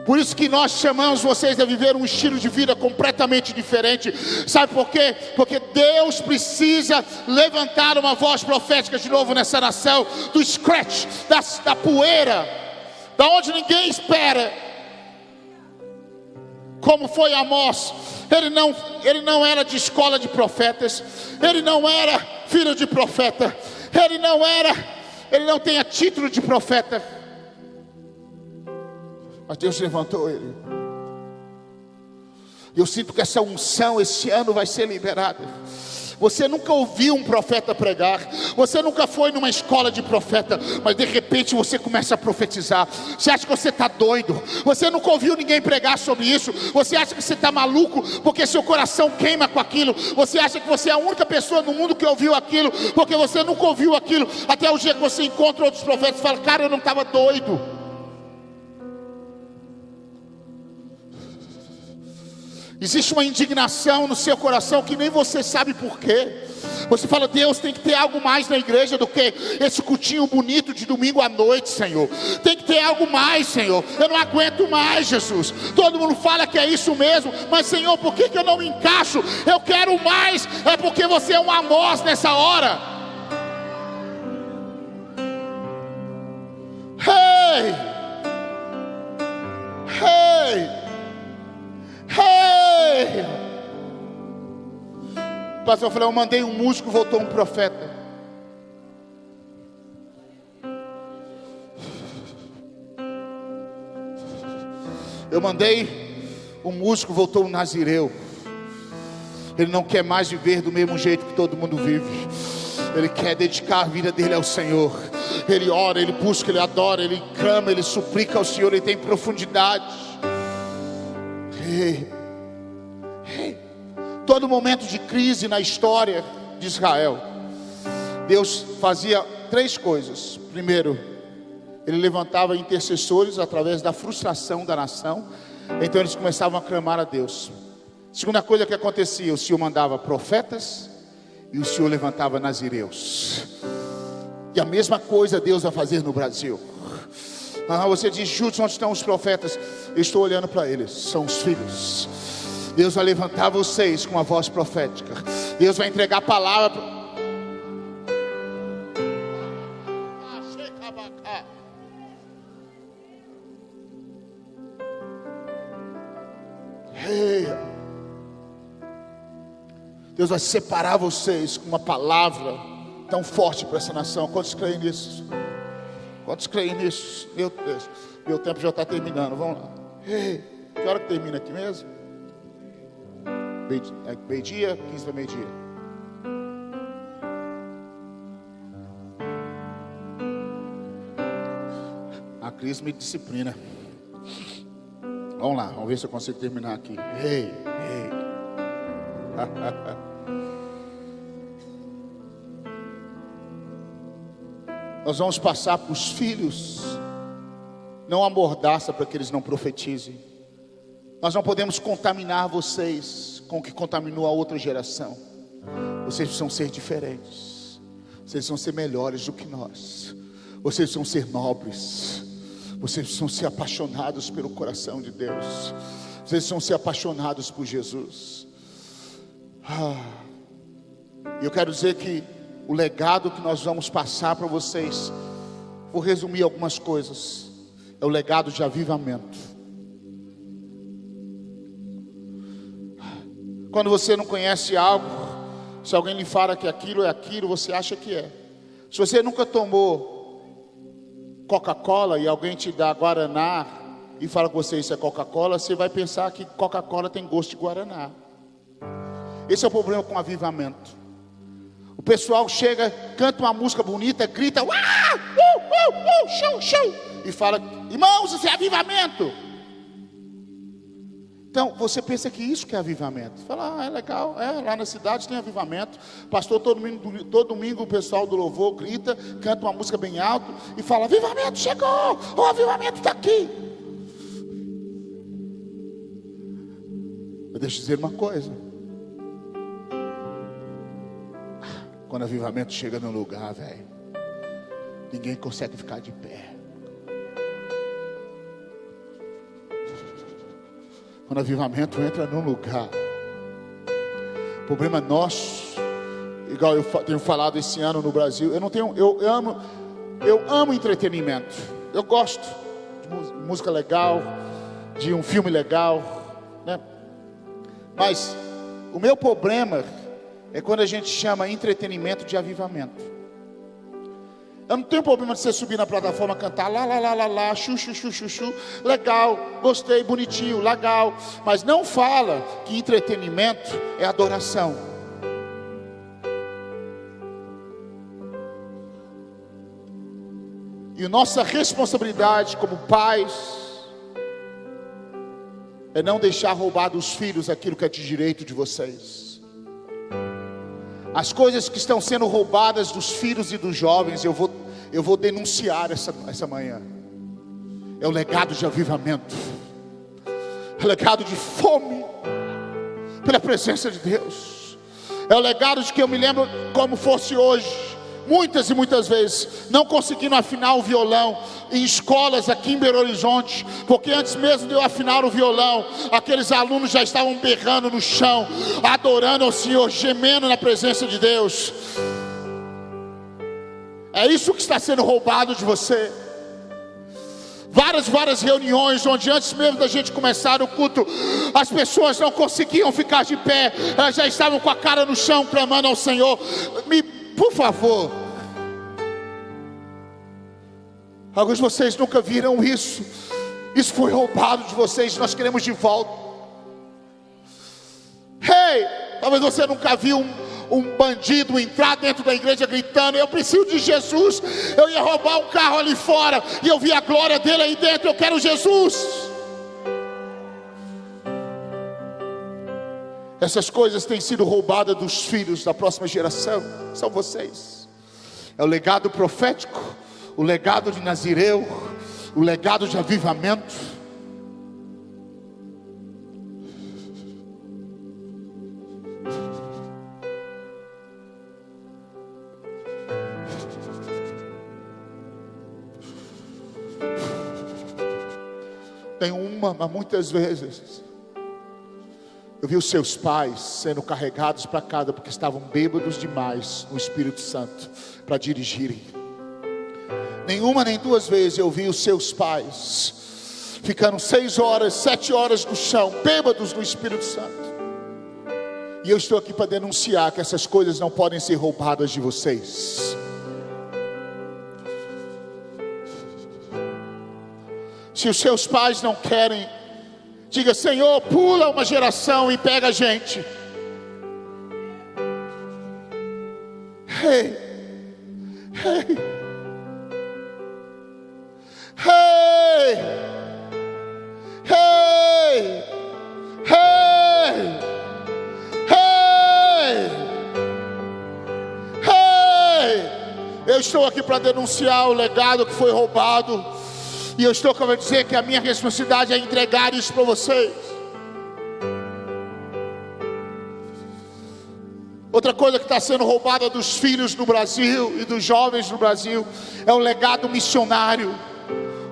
Por isso que nós chamamos vocês a viver um estilo de vida completamente diferente. Sabe por quê? Porque Deus precisa levantar uma voz profética de novo nessa nação. Do scratch, da poeira, da onde ninguém espera. Como foi Amós. Ele não era de escola de profetas. Ele não era filho de profeta. Ele não tinha título de profeta. Mas Deus levantou ele. E eu sinto que essa unção esse ano vai ser liberada. Você nunca ouviu um profeta pregar. Você nunca foi numa escola de profeta. Mas de repente você começa a profetizar. Você acha que você está doido. Você nunca ouviu ninguém pregar sobre isso. Você acha que você está maluco porque seu coração queima com aquilo. Você acha que você é a única pessoa no mundo que ouviu aquilo, porque você nunca ouviu aquilo. Até o dia que você encontra outros profetas e fala: cara, eu não estava doido. Existe uma indignação no seu coração que nem você sabe por quê. Você fala: Deus, tem que ter algo mais na igreja do que esse cultinho bonito de domingo à noite, Senhor. Tem que ter algo mais, Senhor. Eu não aguento mais, Jesus. Todo mundo fala que é isso mesmo, mas Senhor, por que eu não me encaixo? Eu quero mais. É porque você é um Amós nessa hora. Hey! Hey! Hey! O pastor falou: eu mandei um músico, voltou um profeta. Eu mandei um músico, voltou um nazireu. Ele não quer mais viver do mesmo jeito que todo mundo vive. Ele quer dedicar a vida dele ao Senhor. Ele ora, ele busca, ele adora, ele clama, ele suplica ao Senhor, ele tem profundidade. Todo momento de crise na história de Israel, Deus fazia 3 coisas. Primeiro, Ele levantava intercessores através da frustração da nação. Então eles começavam a clamar a Deus. Segunda coisa que acontecia: o Senhor mandava profetas e o Senhor levantava nazireus. E a mesma coisa Deus vai fazer no Brasil. Você diz: Júlio, onde estão os profetas? Eu estou olhando para eles, são os filhos. Deus vai levantar vocês com a voz profética. Deus vai entregar a palavra. Deus vai separar vocês com uma palavra tão forte para essa nação. Quantos creem nisso? Quantos creem nisso? Meu Deus, meu tempo já está terminando. Vamos lá. Que hora que termina aqui mesmo? Meio-dia, 15 para meio-dia. Cris me disciplina. Vamos lá, vamos ver se eu consigo terminar aqui. Ei. Nós vamos passar para os filhos, não a mordaça para que eles não profetizem. Nós não podemos contaminar vocês com o que contaminou a outra geração. Vocês precisam ser diferentes. Vocês precisam ser melhores do que nós. Vocês precisam ser nobres. Vocês precisam ser apaixonados pelo coração de Deus. Vocês precisam ser apaixonados por Jesus. Eu quero dizer que o legado que nós vamos passar para vocês, vou resumir algumas coisas, é o legado de avivamento. Quando você não conhece algo, se alguém lhe fala que aquilo é aquilo, você acha que é. Se você nunca tomou Coca-Cola e alguém te dá Guaraná e fala que você isso é Coca-Cola, você vai pensar que Coca-Cola tem gosto de Guaraná. Esse é o problema com avivamento. O pessoal chega, canta uma música bonita, grita, show, e fala, irmãos, isso é avivamento. Então, você pensa que isso que é avivamento. Fala, é legal, lá na cidade tem avivamento. Pastor, todo domingo o pessoal do louvor grita, canta uma música bem alto e fala, avivamento chegou, o avivamento está aqui. Eu deixo dizer uma coisa. Quando o avivamento chega no lugar, velho, ninguém consegue ficar de pé. Quando o avivamento entra num lugar, o problema nosso, igual eu tenho falado esse ano no Brasil, eu amo entretenimento. Eu gosto de música legal, de um filme legal, né? Mas o meu problema é quando a gente chama entretenimento de avivamento. Eu não tenho problema de você subir na plataforma, cantar lá, chu, legal, gostei, bonitinho, legal. Mas não fala que entretenimento é adoração. E a nossa responsabilidade como pais é não deixar roubar dos filhos aquilo que é de direito de vocês. As coisas que estão sendo roubadas dos filhos e dos jovens, eu vou denunciar essa manhã. É o legado de avivamento, é o legado de fome pela presença de Deus. É o legado de que eu me lembro como fosse hoje, muitas e muitas vezes, não conseguindo afinar o violão em escolas aqui em Belo Horizonte, porque antes mesmo de eu afinar o violão, aqueles alunos já estavam berrando no chão, adorando ao Senhor, gemendo na presença de Deus. É isso que está sendo roubado de você. Várias reuniões onde antes mesmo da gente começar o culto, as pessoas não conseguiam ficar de pé, elas já estavam com a cara no chão clamando ao Senhor. Por favor, alguns de vocês nunca viram isso. Isso foi roubado de vocês, nós queremos de volta. Talvez você nunca viu um bandido entrar dentro da igreja gritando, eu preciso de Jesus. Eu ia roubar um carro ali fora e eu vi a glória dele aí dentro, eu quero Jesus. Essas coisas têm sido roubadas dos filhos da próxima geração. São vocês. É o legado profético, o legado de Nazireu, o legado de avivamento. Mas muitas vezes eu vi os seus pais sendo carregados para casa porque estavam bêbados demais no Espírito Santo para dirigirem. Nenhuma nem duas vezes eu vi os seus pais ficando 6 horas, 7 horas no chão, bêbados no Espírito Santo. E eu estou aqui para denunciar que essas coisas não podem ser roubadas de vocês. Se os seus pais não querem, diga: Senhor, pula uma geração e pega a gente. Hey. Eu estou aqui para denunciar o legado que foi roubado. E eu estou para dizer que a minha responsabilidade é entregar isso para vocês. Outra coisa que está sendo roubada dos filhos no Brasil e dos jovens no Brasil é o legado missionário.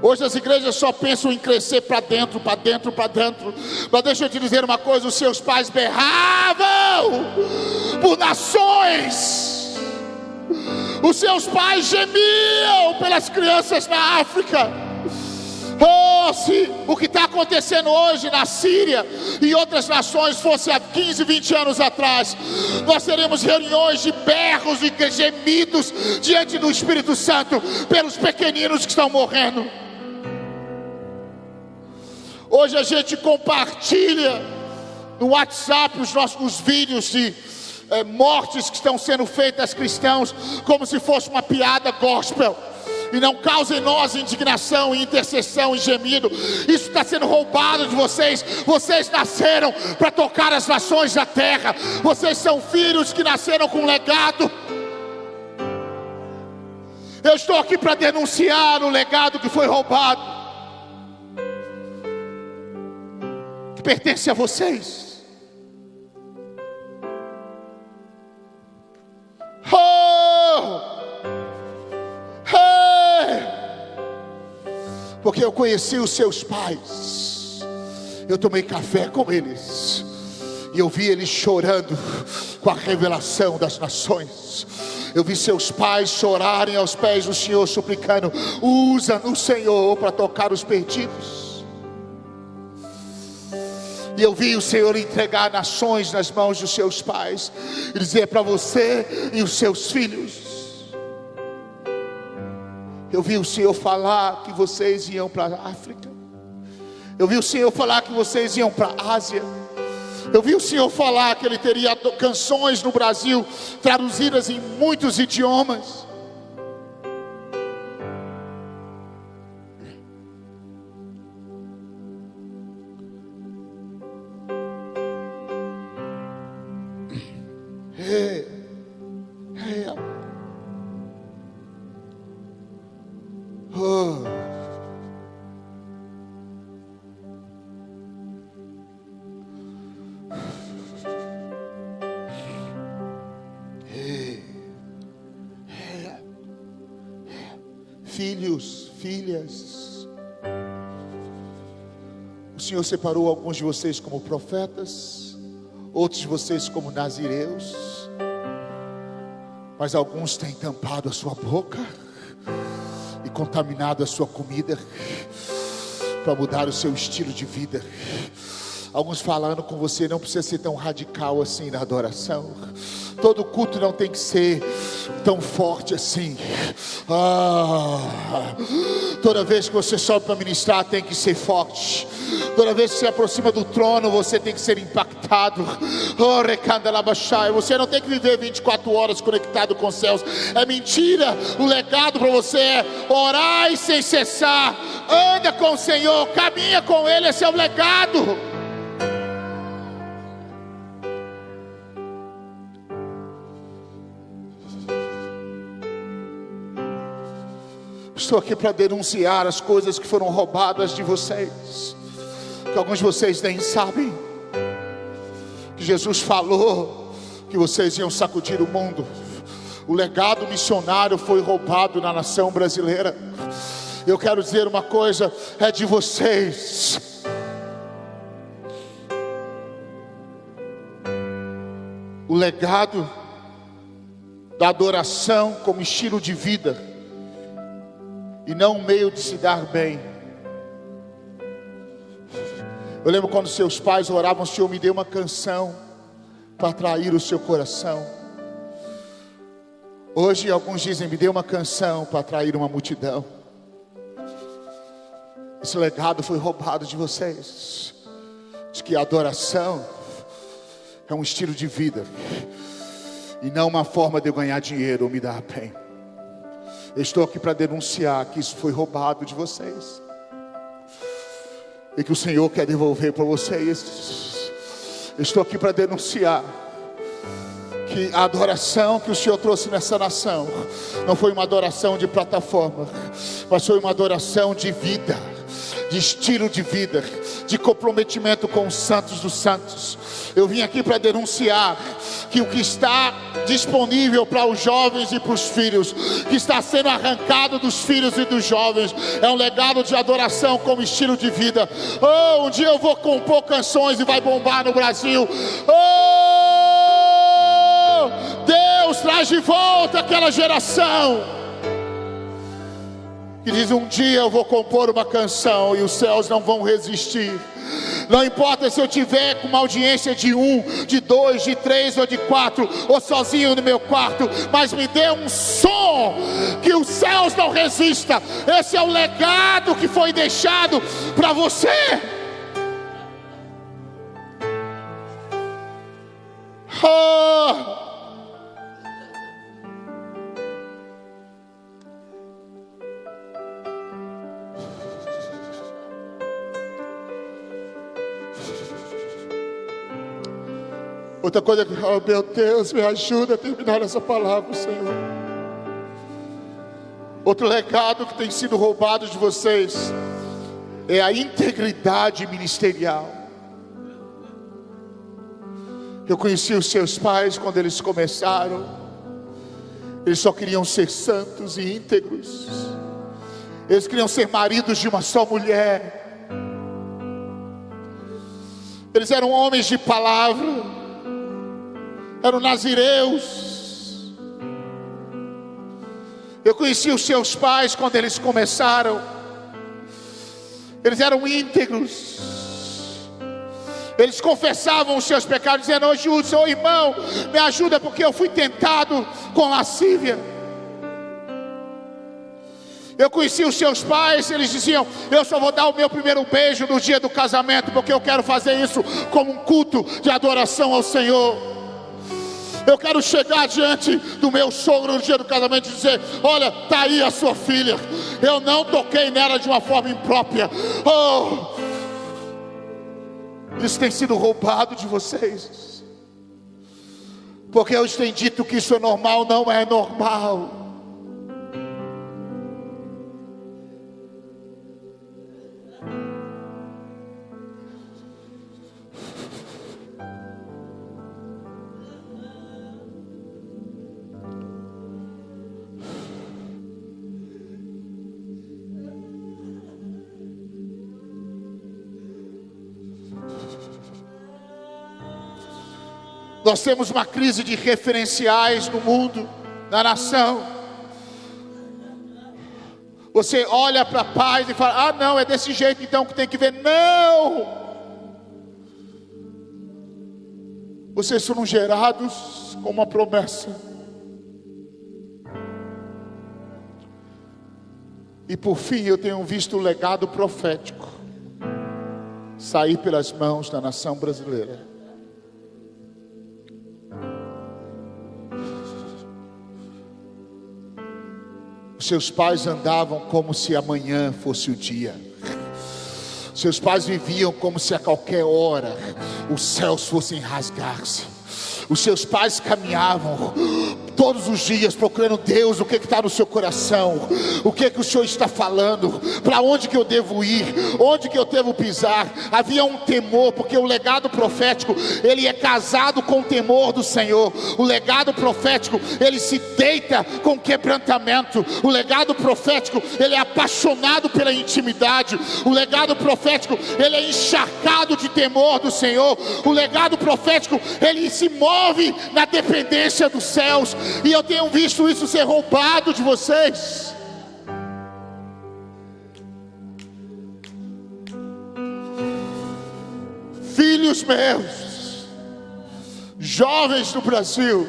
Hoje as igrejas só pensam em crescer para dentro, para dentro, para dentro. Mas deixa eu te dizer uma coisa: os seus pais berravam por nações. Os seus pais gemiam pelas crianças na África. Oh, se o que está acontecendo hoje na Síria e outras nações fosse há 15, 20 anos atrás, nós teríamos reuniões de berros e gemidos diante do Espírito Santo pelos pequeninos que estão morrendo. Hoje a gente compartilha no WhatsApp os vídeos de mortes que estão sendo feitas a cristãos como se fosse uma piada gospel. E não causa em nós indignação, intercessão e gemido. Isso está sendo roubado de vocês. Vocês nasceram para tocar as nações da terra. Vocês são filhos que nasceram com um legado. Eu estou aqui para denunciar o legado que foi roubado, que pertence a vocês. Oh! Porque eu conheci os seus pais, eu tomei café com eles, e eu vi eles chorando com a revelação das nações. Eu vi seus pais chorarem aos pés do Senhor, suplicando: usa-nos, Senhor, para tocar os perdidos. E eu vi o Senhor entregar nações nas mãos dos seus pais, e dizer para você e os seus filhos. Eu vi o Senhor falar que vocês iam para a África. Eu vi o Senhor falar que vocês iam para a Ásia. Eu vi o Senhor falar que Ele teria canções no Brasil traduzidas em muitos idiomas. Filhos, filhas, o Senhor separou alguns de vocês como profetas, outros de vocês como nazireus, mas alguns têm tampado a sua boca e contaminado a sua comida para mudar o seu estilo de vida. Alguns falando com você: não precisa ser tão radical assim na adoração. Todo culto não tem que ser tão forte assim. Toda vez que você sobe para ministrar tem que ser forte. Toda vez que se aproxima do trono você tem que ser impactado. Você não tem que viver 24 horas conectado com os céus. É mentira. O legado para você é orar sem cessar. Anda com o Senhor, caminha com Ele. Esse é o legado. Estou aqui para denunciar as coisas que foram roubadas de vocês, que alguns de vocês nem sabem. Que Jesus falou que vocês iam sacudir o mundo. O legado missionário foi roubado na nação brasileira. Eu quero dizer uma coisa: é de vocês. O legado da adoração como estilo de vida e não um meio de se dar bem. Eu lembro quando seus pais oravam: Senhor, me dê uma canção para atrair o seu coração. Hoje alguns dizem: me dê uma canção para atrair uma multidão. Esse legado foi roubado de vocês, de que a adoração é um estilo de vida e não uma forma de eu ganhar dinheiro ou me dar bem. Eu estou aqui para denunciar que isso foi roubado de vocês, e que o Senhor quer devolver para vocês. Eu estou aqui para denunciar que a adoração que o Senhor trouxe nessa nação não foi uma adoração de plataforma, mas foi uma adoração de vida, de estilo de vida, de comprometimento com os santos dos santos. Eu vim aqui para denunciar que o que está disponível para os jovens e para os filhos, que está sendo arrancado dos filhos e dos jovens, é um legado de adoração como estilo de vida. Oh, um dia eu vou compor canções e vai bombar no Brasil. Oh, Deus traz de volta aquela geração que diz: um dia eu vou compor uma canção e os céus não vão resistir. Não importa se eu tiver com uma audiência de 1, de 2, de 3 ou de 4, ou sozinho no meu quarto, mas me dê um som que os céus não resistam. Esse é o legado que foi deixado para você. Oh! Outra coisa que, oh meu Deus, me ajuda a terminar essa palavra, Senhor. Outro legado que tem sido roubado de vocês é a integridade ministerial. Eu conheci os seus pais quando eles começaram. Eles só queriam ser santos e íntegros. Eles queriam ser maridos de uma só mulher. Eles eram homens de palavra, eram nazireus. Eu conheci os seus pais quando eles começaram. Eles eram íntegros. Eles confessavam os seus pecados, dizendo: ô Júlio, ô irmão, me ajuda porque eu fui tentado com lascívia. Eu conheci os seus pais, eles diziam: eu só vou dar o meu primeiro beijo no dia do casamento, porque eu quero fazer isso como um culto de adoração ao Senhor. Eu quero chegar diante do meu sogro no dia do casamento e dizer: olha, está aí a sua filha. Eu não toquei nela de uma forma imprópria. Oh, isso tem sido roubado de vocês, porque eu tenho dito que isso é normal. Não é normal. Nós temos uma crise de referenciais no mundo, na nação. Você olha para pais e fala: ah não, é desse jeito então que tem que ver. Não! Vocês foram gerados com uma promessa. E por fim eu tenho visto o legado profético sair pelas mãos da nação brasileira. Seus pais andavam como se amanhã fosse o dia. Seus pais viviam como se a qualquer hora os céus fossem rasgar-se. Os seus pais caminhavam todos os dias procurando: Deus, o que está no seu coração? O que o Senhor está falando? Para onde que eu devo ir? Onde que eu devo pisar? Havia um temor, porque o legado profético, ele é casado com o temor do Senhor. O legado profético, ele se deita com quebrantamento. O legado profético, ele é apaixonado pela intimidade. O legado profético, ele é encharcado de temor do Senhor. O legado profético, ele se move na dependência dos céus. E eu tenho visto isso ser roubado de vocês. Filhos meus, jovens do Brasil,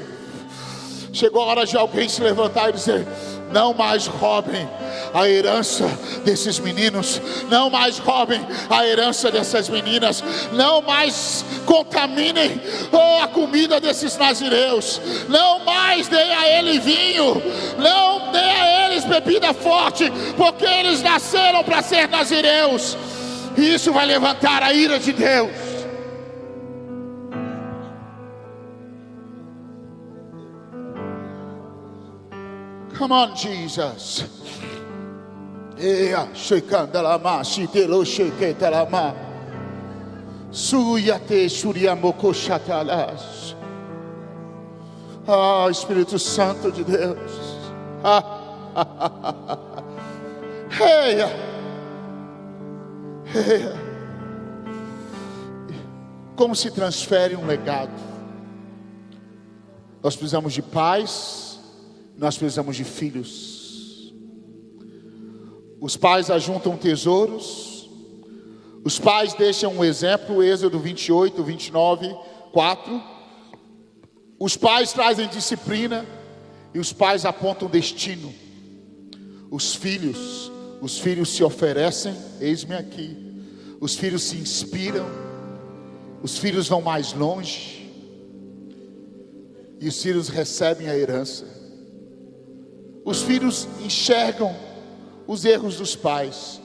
chegou a hora de alguém se levantar e dizer: não mais roubem a herança desses meninos, não mais roubem a herança dessas meninas, não mais contaminem a comida desses nazireus, não mais dê a ele vinho, não dê a eles bebida forte, porque eles nasceram para ser nazireus. E isso vai levantar a ira de Deus. Come on, Jesus. Eia, shekandalama, shitelo sheketalama. Suyate shuriamoko shatalas. Ah, Espírito Santo de Deus. Eia. Eia. Como se transfere um legado? Nós precisamos de pais, nós precisamos de filhos. Os pais ajuntam tesouros, os pais deixam um exemplo, Êxodo 28, 29, 4. Os pais trazem disciplina e os pais apontam destino. Os filhos se oferecem, eis-me aqui. Os filhos se inspiram, os filhos vão mais longe. E os filhos recebem a herança. Os filhos enxergam os erros dos pais,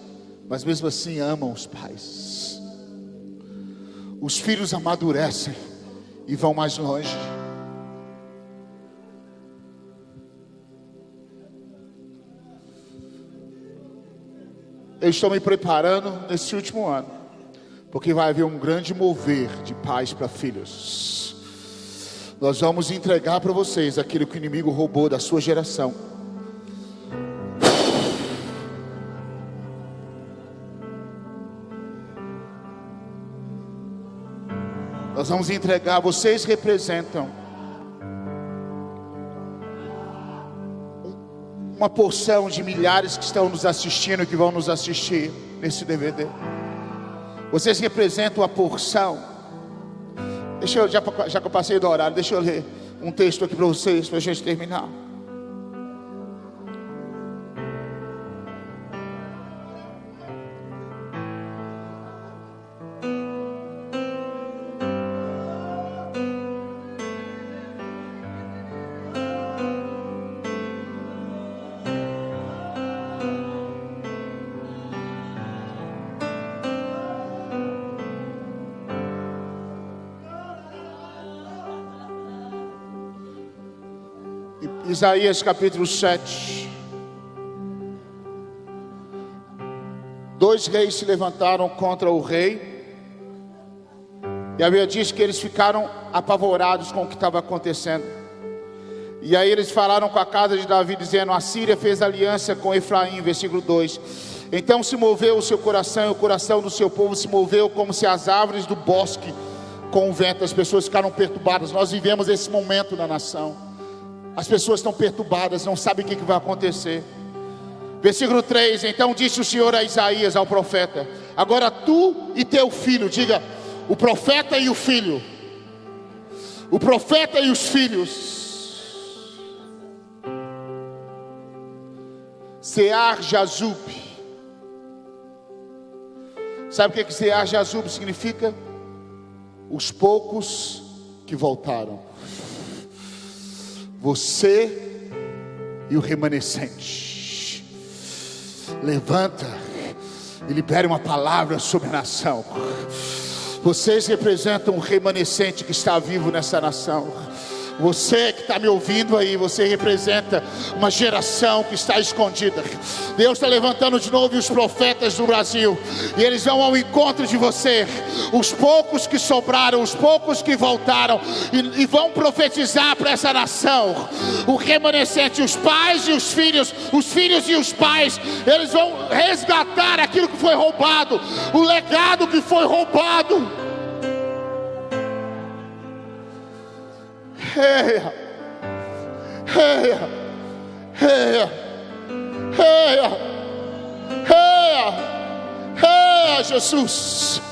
mas mesmo assim amam os pais. Os filhos amadurecem e vão mais longe. Eu estou me preparando nesse último ano, porque vai haver um grande mover de pais para filhos. Nós vamos entregar para vocês aquilo que o inimigo roubou da sua geração. Nós vamos entregar, vocês representam uma porção de milhares que estão nos assistindo, que vão nos assistir nesse DVD. Vocês representam a porção. Deixa eu, já que eu passei do horário, deixa eu ler um texto aqui para vocês, para a gente terminar. Isaías capítulo 7. 2 reis se levantaram contra o rei, e a Bíblia diz que eles ficaram apavorados com o que estava acontecendo. E aí eles falaram com a casa de Davi, dizendo: a Síria fez aliança com Efraim, versículo 2. Então se moveu o seu coração, e o coração do seu povo se moveu como se as árvores do bosque com o vento. As pessoas ficaram perturbadas. Nós vivemos esse momento na nação. As pessoas estão perturbadas, não sabem o que vai acontecer. Versículo 3: então disse o Senhor a Isaías, ao profeta: agora tu e teu filho, diga, o profeta e o filho, o profeta e os filhos, Sear Jazub. Sabe o que Sear Jazub significa? Os poucos que voltaram. Você e o remanescente. Levanta e libere uma palavra sobre a nação. Vocês representam um remanescente que está vivo nessa nação. Você que está me ouvindo aí, você representa uma geração que está escondida. Deus está levantando de novo os profetas do Brasil, e eles vão ao encontro de você. Os poucos que sobraram, os poucos que voltaram, e vão profetizar para essa nação. O remanescente, os pais e os filhos e os pais, eles vão resgatar aquilo que foi roubado, o legado que foi roubado. Reia, reia, reia, reia, reia, reia, Jesus.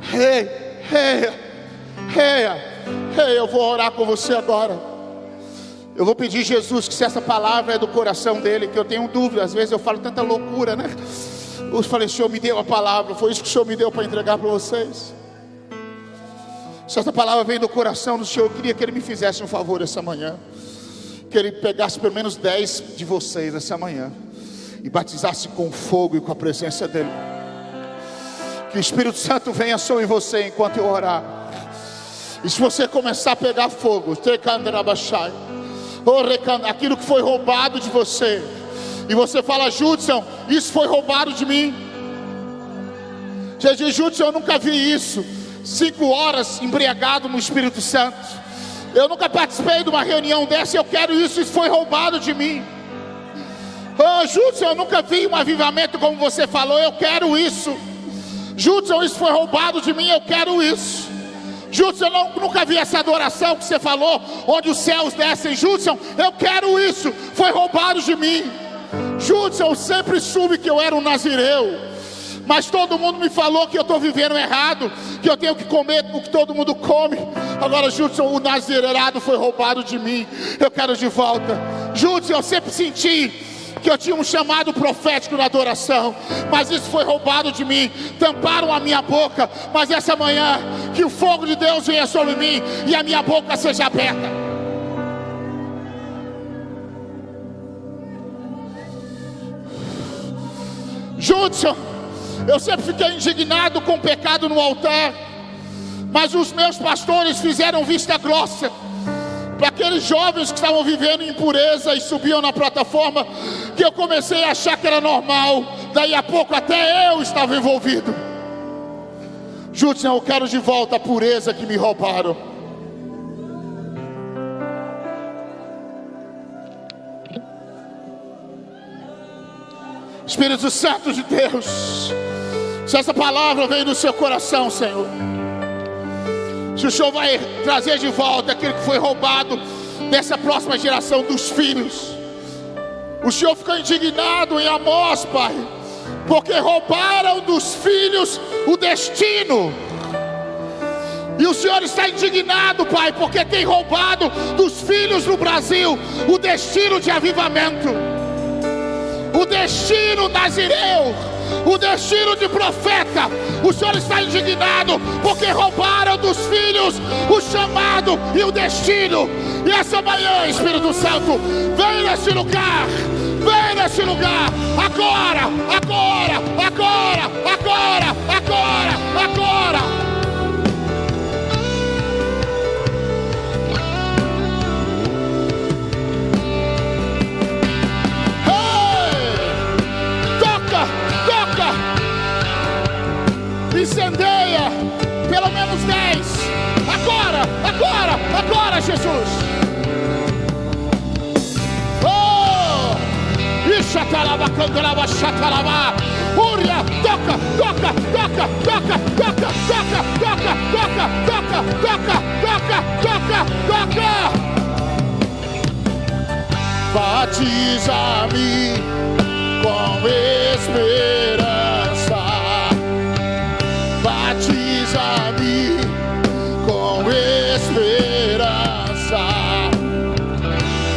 Reia, reia, reia, reia. Eu vou orar com você agora. Eu vou pedir, Jesus, que se essa palavra é do coração dele, que eu tenho dúvida, às vezes eu falo tanta loucura, né? Eu falei: o Senhor me deu a palavra, foi isso que o Senhor me deu para entregar para vocês. Se essa palavra vem do coração do Senhor, eu queria que Ele me fizesse um favor essa manhã, que Ele pegasse pelo menos 10 de vocês essa manhã e batizasse com fogo e com a presença dEle. Que o Espírito Santo venha sobre você enquanto eu orar. E se você começar a pegar fogo, aquilo que foi roubado de você. E você fala: Judson, isso foi roubado de mim. Você diz: Judson, eu nunca vi isso. 5 horas embriagado no Espírito Santo. Eu nunca participei de uma reunião dessa. Eu quero isso, isso foi roubado de mim. Judson, eu nunca vi um avivamento como você falou. Eu quero isso. Judson, isso foi roubado de mim. Eu quero isso. Judson, eu nunca vi essa adoração que você falou, onde os céus descem. Judson, eu quero isso. Foi roubado de mim. Judson, eu sempre soube que eu era um nazireu, mas todo mundo me falou que eu estou vivendo errado, que eu tenho que comer o que todo mundo come. Agora, Judson, o nazireado foi roubado de mim. Eu quero de volta. Judson, eu sempre senti que eu tinha um chamado profético na adoração, mas isso foi roubado de mim. Tamparam a minha boca, mas essa manhã, que o fogo de Deus venha sobre mim e a minha boca seja aberta. Judson, eu sempre fiquei indignado com o pecado no altar, mas os meus pastores fizeram vista grossa para aqueles jovens que estavam vivendo em impureza e subiam na plataforma, que eu comecei a achar que era normal. Daí a pouco até eu estava envolvido. Judson, eu quero de volta a pureza que me roubaram. Espírito Santo de Deus, se essa palavra veio do seu coração, Senhor, se o Senhor vai trazer de volta aquilo que foi roubado dessa próxima geração dos filhos. O Senhor ficou indignado em Amós, Pai, porque roubaram dos filhos o destino. E o Senhor está indignado, Pai, porque tem roubado dos filhos no Brasil o destino de avivamento, o destino nazireu, o destino de profeta. O Senhor está indignado porque roubaram dos filhos o chamado e o destino. E essa manhã, Espírito Santo, vem nesse lugar, vem nesse lugar, agora, agora, agora, agora, agora, agora. Incendeia pelo menos 10. Agora, agora, agora, Jesus. Oh! Ixatalaba, candelaba, chatalaba. Uria, toca, toca, toca, toca, toca, toca, toca, toca, toca, toca, toca, toca, toca. Batiza-me com esperança. Batiza-me com esperança.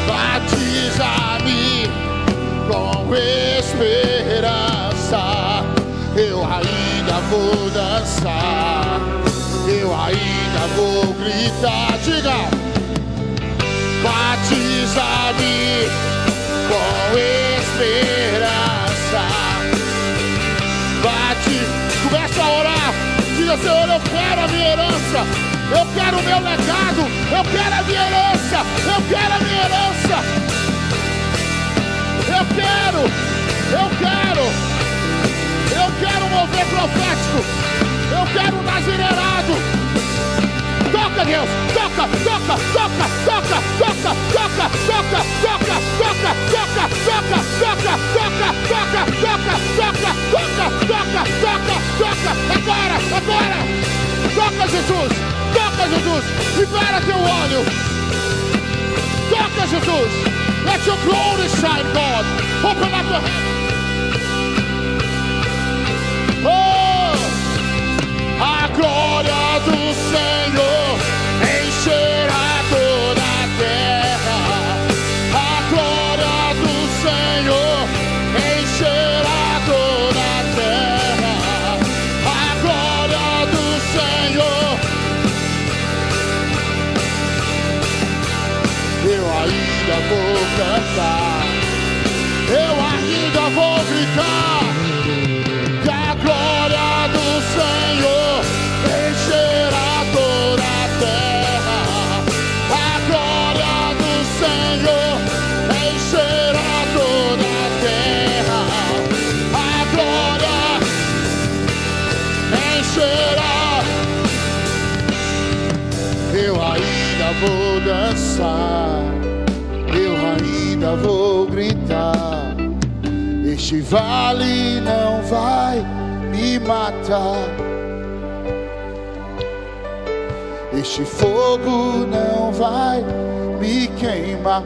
Batiza-me com esperança. Eu ainda vou dançar, eu ainda vou gritar. Diga: batiza-me com esperança. Começa a orar. Diga: Senhor, eu quero a minha herança, eu quero o meu legado, eu quero a minha herança, eu quero a minha herança. Eu quero mover profético, eu quero um nazireado. Toca, Deus, toca, toca, toca, toca, toca, toca, toca, toca, toca, toca, toca, toca, toca, toca, toca, toca, toca, toca, toca, agora, agora, toca, Jesus, toca, Jesus, libera teu óleo, toca, Jesus, let your glory shine, God, open up your heaven. Oh, a glória do Senhor encherá toda a terra. A glória do Senhor encherá toda a terra. A glória do Senhor. Eu ainda vou cantar, eu ainda vou gritar, que a glória do Senhor encherá toda a terra. A glória do Senhor Eu ainda vou dançar, eu ainda vou gritar. Este vale não vai me matar, este fogo não vai me queimar.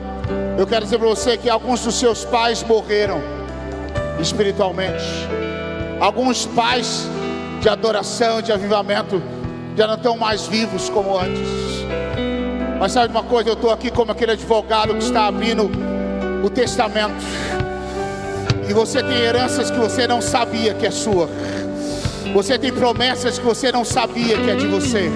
Eu quero dizer para você que alguns dos seus pais morreram espiritualmente. Alguns pais de adoração, de avivamento, já não estão mais vivos como antes. Mas sabe de uma coisa? Eu estou aqui como aquele advogado que está abrindo o testamento. E você tem heranças que você não sabia que é sua. Você tem promessas que você não sabia que é de você.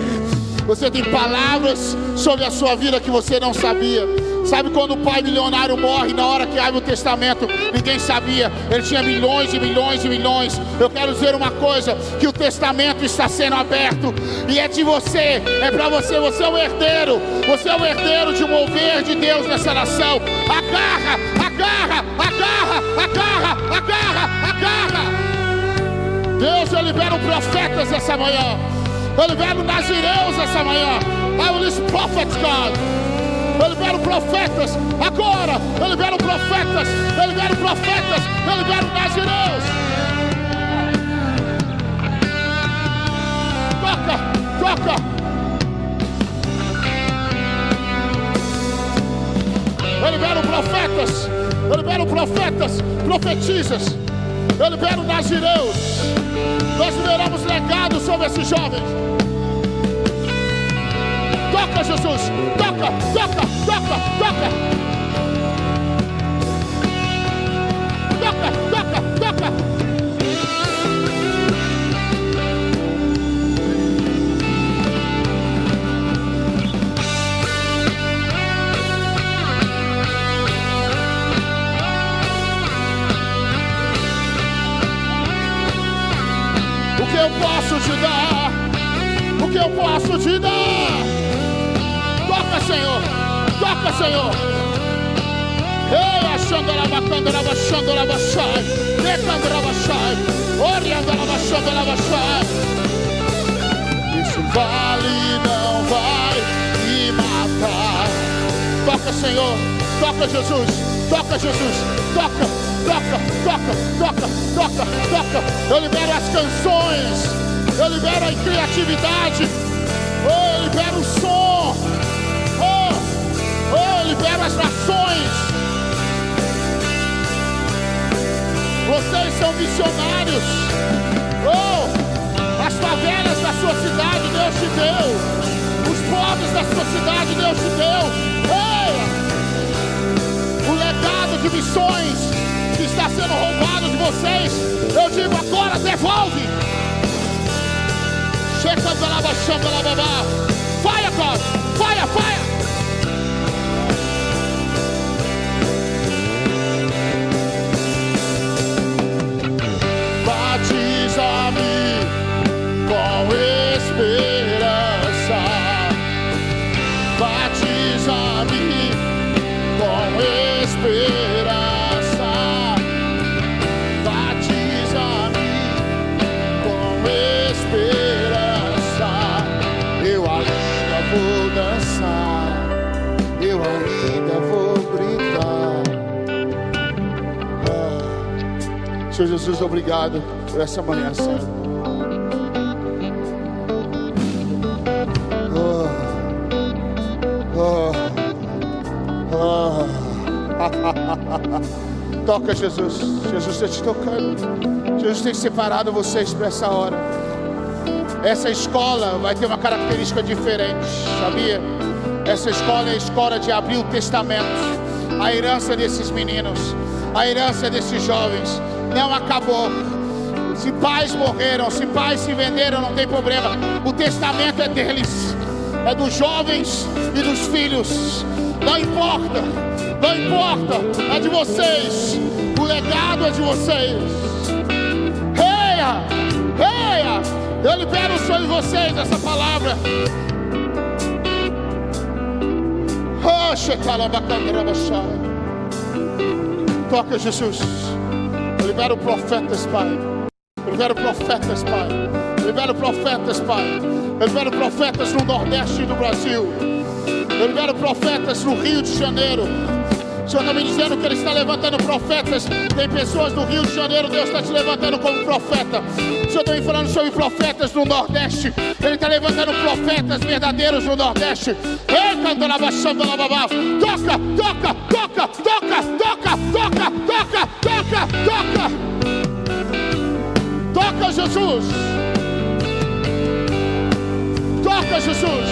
Você tem palavras sobre a sua vida que você não sabia. Sabe quando o pai milionário morre, na hora que abre o testamento, ninguém sabia, ele tinha milhões e milhões e milhões. Eu quero dizer uma coisa, que o testamento está sendo aberto, e é de você, é para você. Você é o herdeiro, você é o herdeiro de mover de Deus nessa nação. Agarra, agarra, agarra, agarra, agarra, agarra. Deus, eu libero profetas essa manhã, eu libero nazireus essa manhã. I will release prophets, God. Eu libero profetas agora, eu libero profetas, eu libero profetas, eu libero nazireus. Toca, toca. Eu libero profetas, eu libero profetas, profetisas, eu libero nazireus. Nós liberamos legados sobre esses jovens. Toca, Jesus, toca, toca, toca, toca. Toca, toca, toca. O que eu posso te dar? O que eu posso te dar? Toca, Senhor, toca, Senhor. Ei, achando a bacana, achando a baixai, decando a baixai, oriando a baixando a baixai. Esse vale não vai me matar. Toca, Senhor, toca, Jesus, toca, Jesus, toca, toca, toca, toca, toca, toca. Eu libero as canções, eu libero a criatividade, eu libero o som. Oh, libera as nações. Vocês são missionários. Oh, as favelas da sua cidade Deus te deu. Os pobres da sua cidade Deus te deu. Oh, o legado de missões que está sendo roubado de vocês, eu digo agora, devolve. Chega da lava, chama da babá. Fire, God, fire, fire. Batiza-me com esperança, batiza-me com esperança, batiza-me com esperança. Eu ainda vou dançar, eu ainda vou gritar. Senhor Jesus, obrigado por essa manhã, Senhor. Toca, Jesus. Jesus está te tocando. Jesus tem separado vocês para essa hora. Essa escola vai ter uma característica diferente, sabia? Essa escola é a escola de abrir o testamento. A herança desses meninos, a herança desses jovens não acabou. Se pais morreram, se pais se venderam, não tem problema. O testamento é deles, é dos jovens e dos filhos. Não importa, não importa, é de vocês. O legado é de vocês. Reia, reia. Eu libero sobre vocês essa palavra. Toca, Jesus. Eu libero profetas, Pai. Eu libero profetas, Pai. Eu libero profetas, Pai. Eu libero profetas no Nordeste do Brasil. Eu libero profetas no Rio de Janeiro. O Senhor está me dizendo que Ele está levantando profetas. Tem pessoas do Rio de Janeiro, Deus está te levantando como profeta. O Senhor está me falando sobre profetas no Nordeste. Ele está levantando profetas verdadeiros no Nordeste. Ei, cantando a baixando a babá. Toca, toca, toca, toca, toca, toca, toca, toca, toca. Toca, Jesus. Toca, Jesus.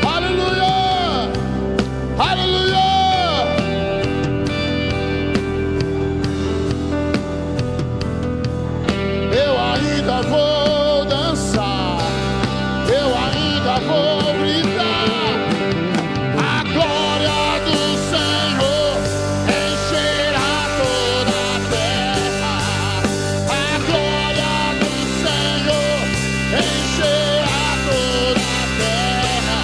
Aleluia. Aleluia. Eu ainda vou dançar, eu ainda vou gritar. A glória do Senhor encherá toda a terra. A glória do Senhor encherá toda a terra.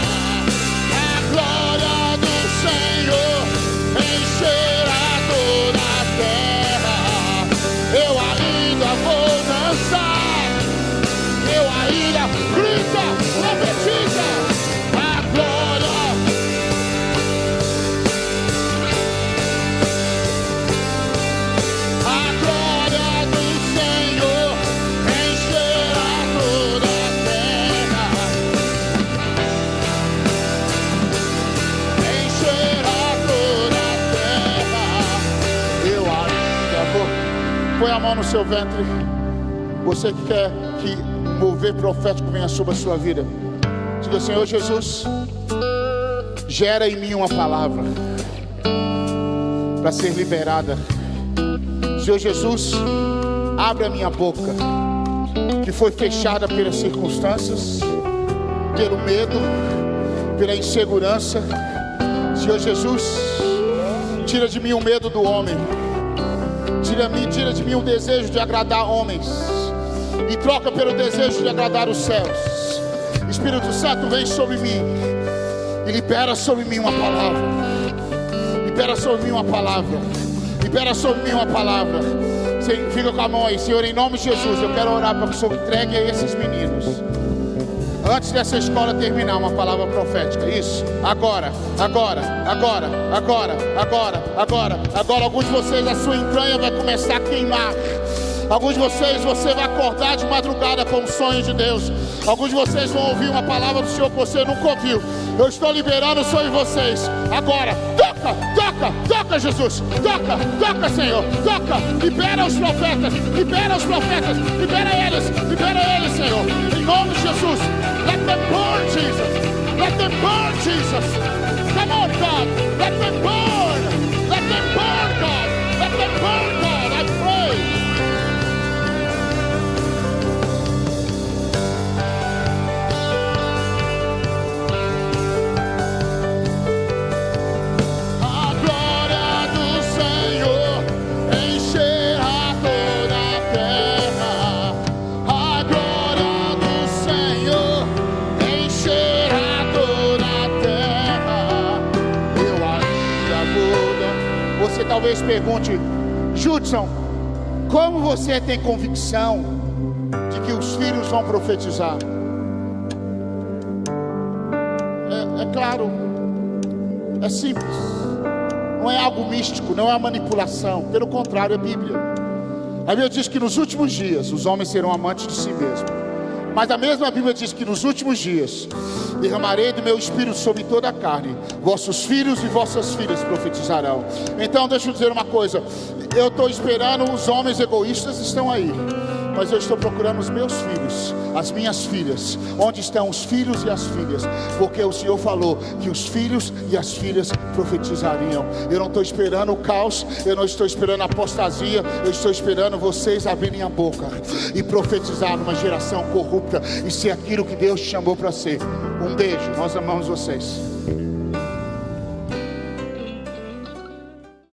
A glória do Senhor encherá toda a terra. Eu ainda vou dançar, eu ainda grita, profetiza a glória. A glória do Senhor encherá toda a terra. Encherá toda a terra. Eu ainda vou. Põe a mão no seu ventre. Você que quer que mover profético venha sobre a sua vida, diga: Senhor Jesus, gera em mim uma palavra para ser liberada. Senhor Jesus, abre a minha boca, que foi fechada pelas circunstâncias, pelo medo, pela insegurança. Senhor Jesus, tira de mim o medo do homem, tira de mim o desejo de agradar homens, e troca pelo desejo de agradar os céus. Espírito Santo, vem sobre mim e libera sobre mim uma palavra. Libera sobre mim uma palavra. Libera sobre mim uma palavra. Fica com a mão aí. Senhor, em nome de Jesus, eu quero orar para que o Senhor entregue a esses meninos, antes dessa escola terminar, uma palavra profética. Isso, agora. Alguns de vocês, a sua entranha vai começar a queimar. Alguns de vocês, você vai acordar de madrugada com um sonho de Deus. Alguns de vocês vão ouvir uma palavra do Senhor que você nunca ouviu. Eu estou liberando sobre vocês agora. Toca, toca, toca, Jesus. Toca, toca, Senhor. Toca, libera os profetas. Libera os profetas. Libera eles, Senhor. Em nome de Jesus. Let them burn, Jesus. Let them burn, Jesus. Come on, God. Let them burn. Let them burn, God. Let them burn, God. I pray. Talvez pergunte: Judson, como você tem convicção de que os filhos vão profetizar? É claro, é simples, não é algo místico, não é uma manipulação, pelo contrário, é Bíblia. A Bíblia diz que nos últimos dias os homens serão amantes de si mesmos. Mas a mesma Bíblia diz que nos últimos dias derramarei do meu espírito sobre toda a carne. Vossos filhos e vossas filhas profetizarão. Então deixa eu dizer uma coisa. Eu estou esperando, os homens egoístas estão aí, mas eu estou procurando os meus filhos, as minhas filhas. Onde estão os filhos e as filhas? Porque o Senhor falou que os filhos e as filhas profetizariam. Eu não estou esperando o caos, eu não estou esperando a apostasia, eu estou esperando vocês abrirem a boca e profetizar numa geração corrupta e ser aquilo que Deus te chamou para ser. Um beijo, nós amamos vocês.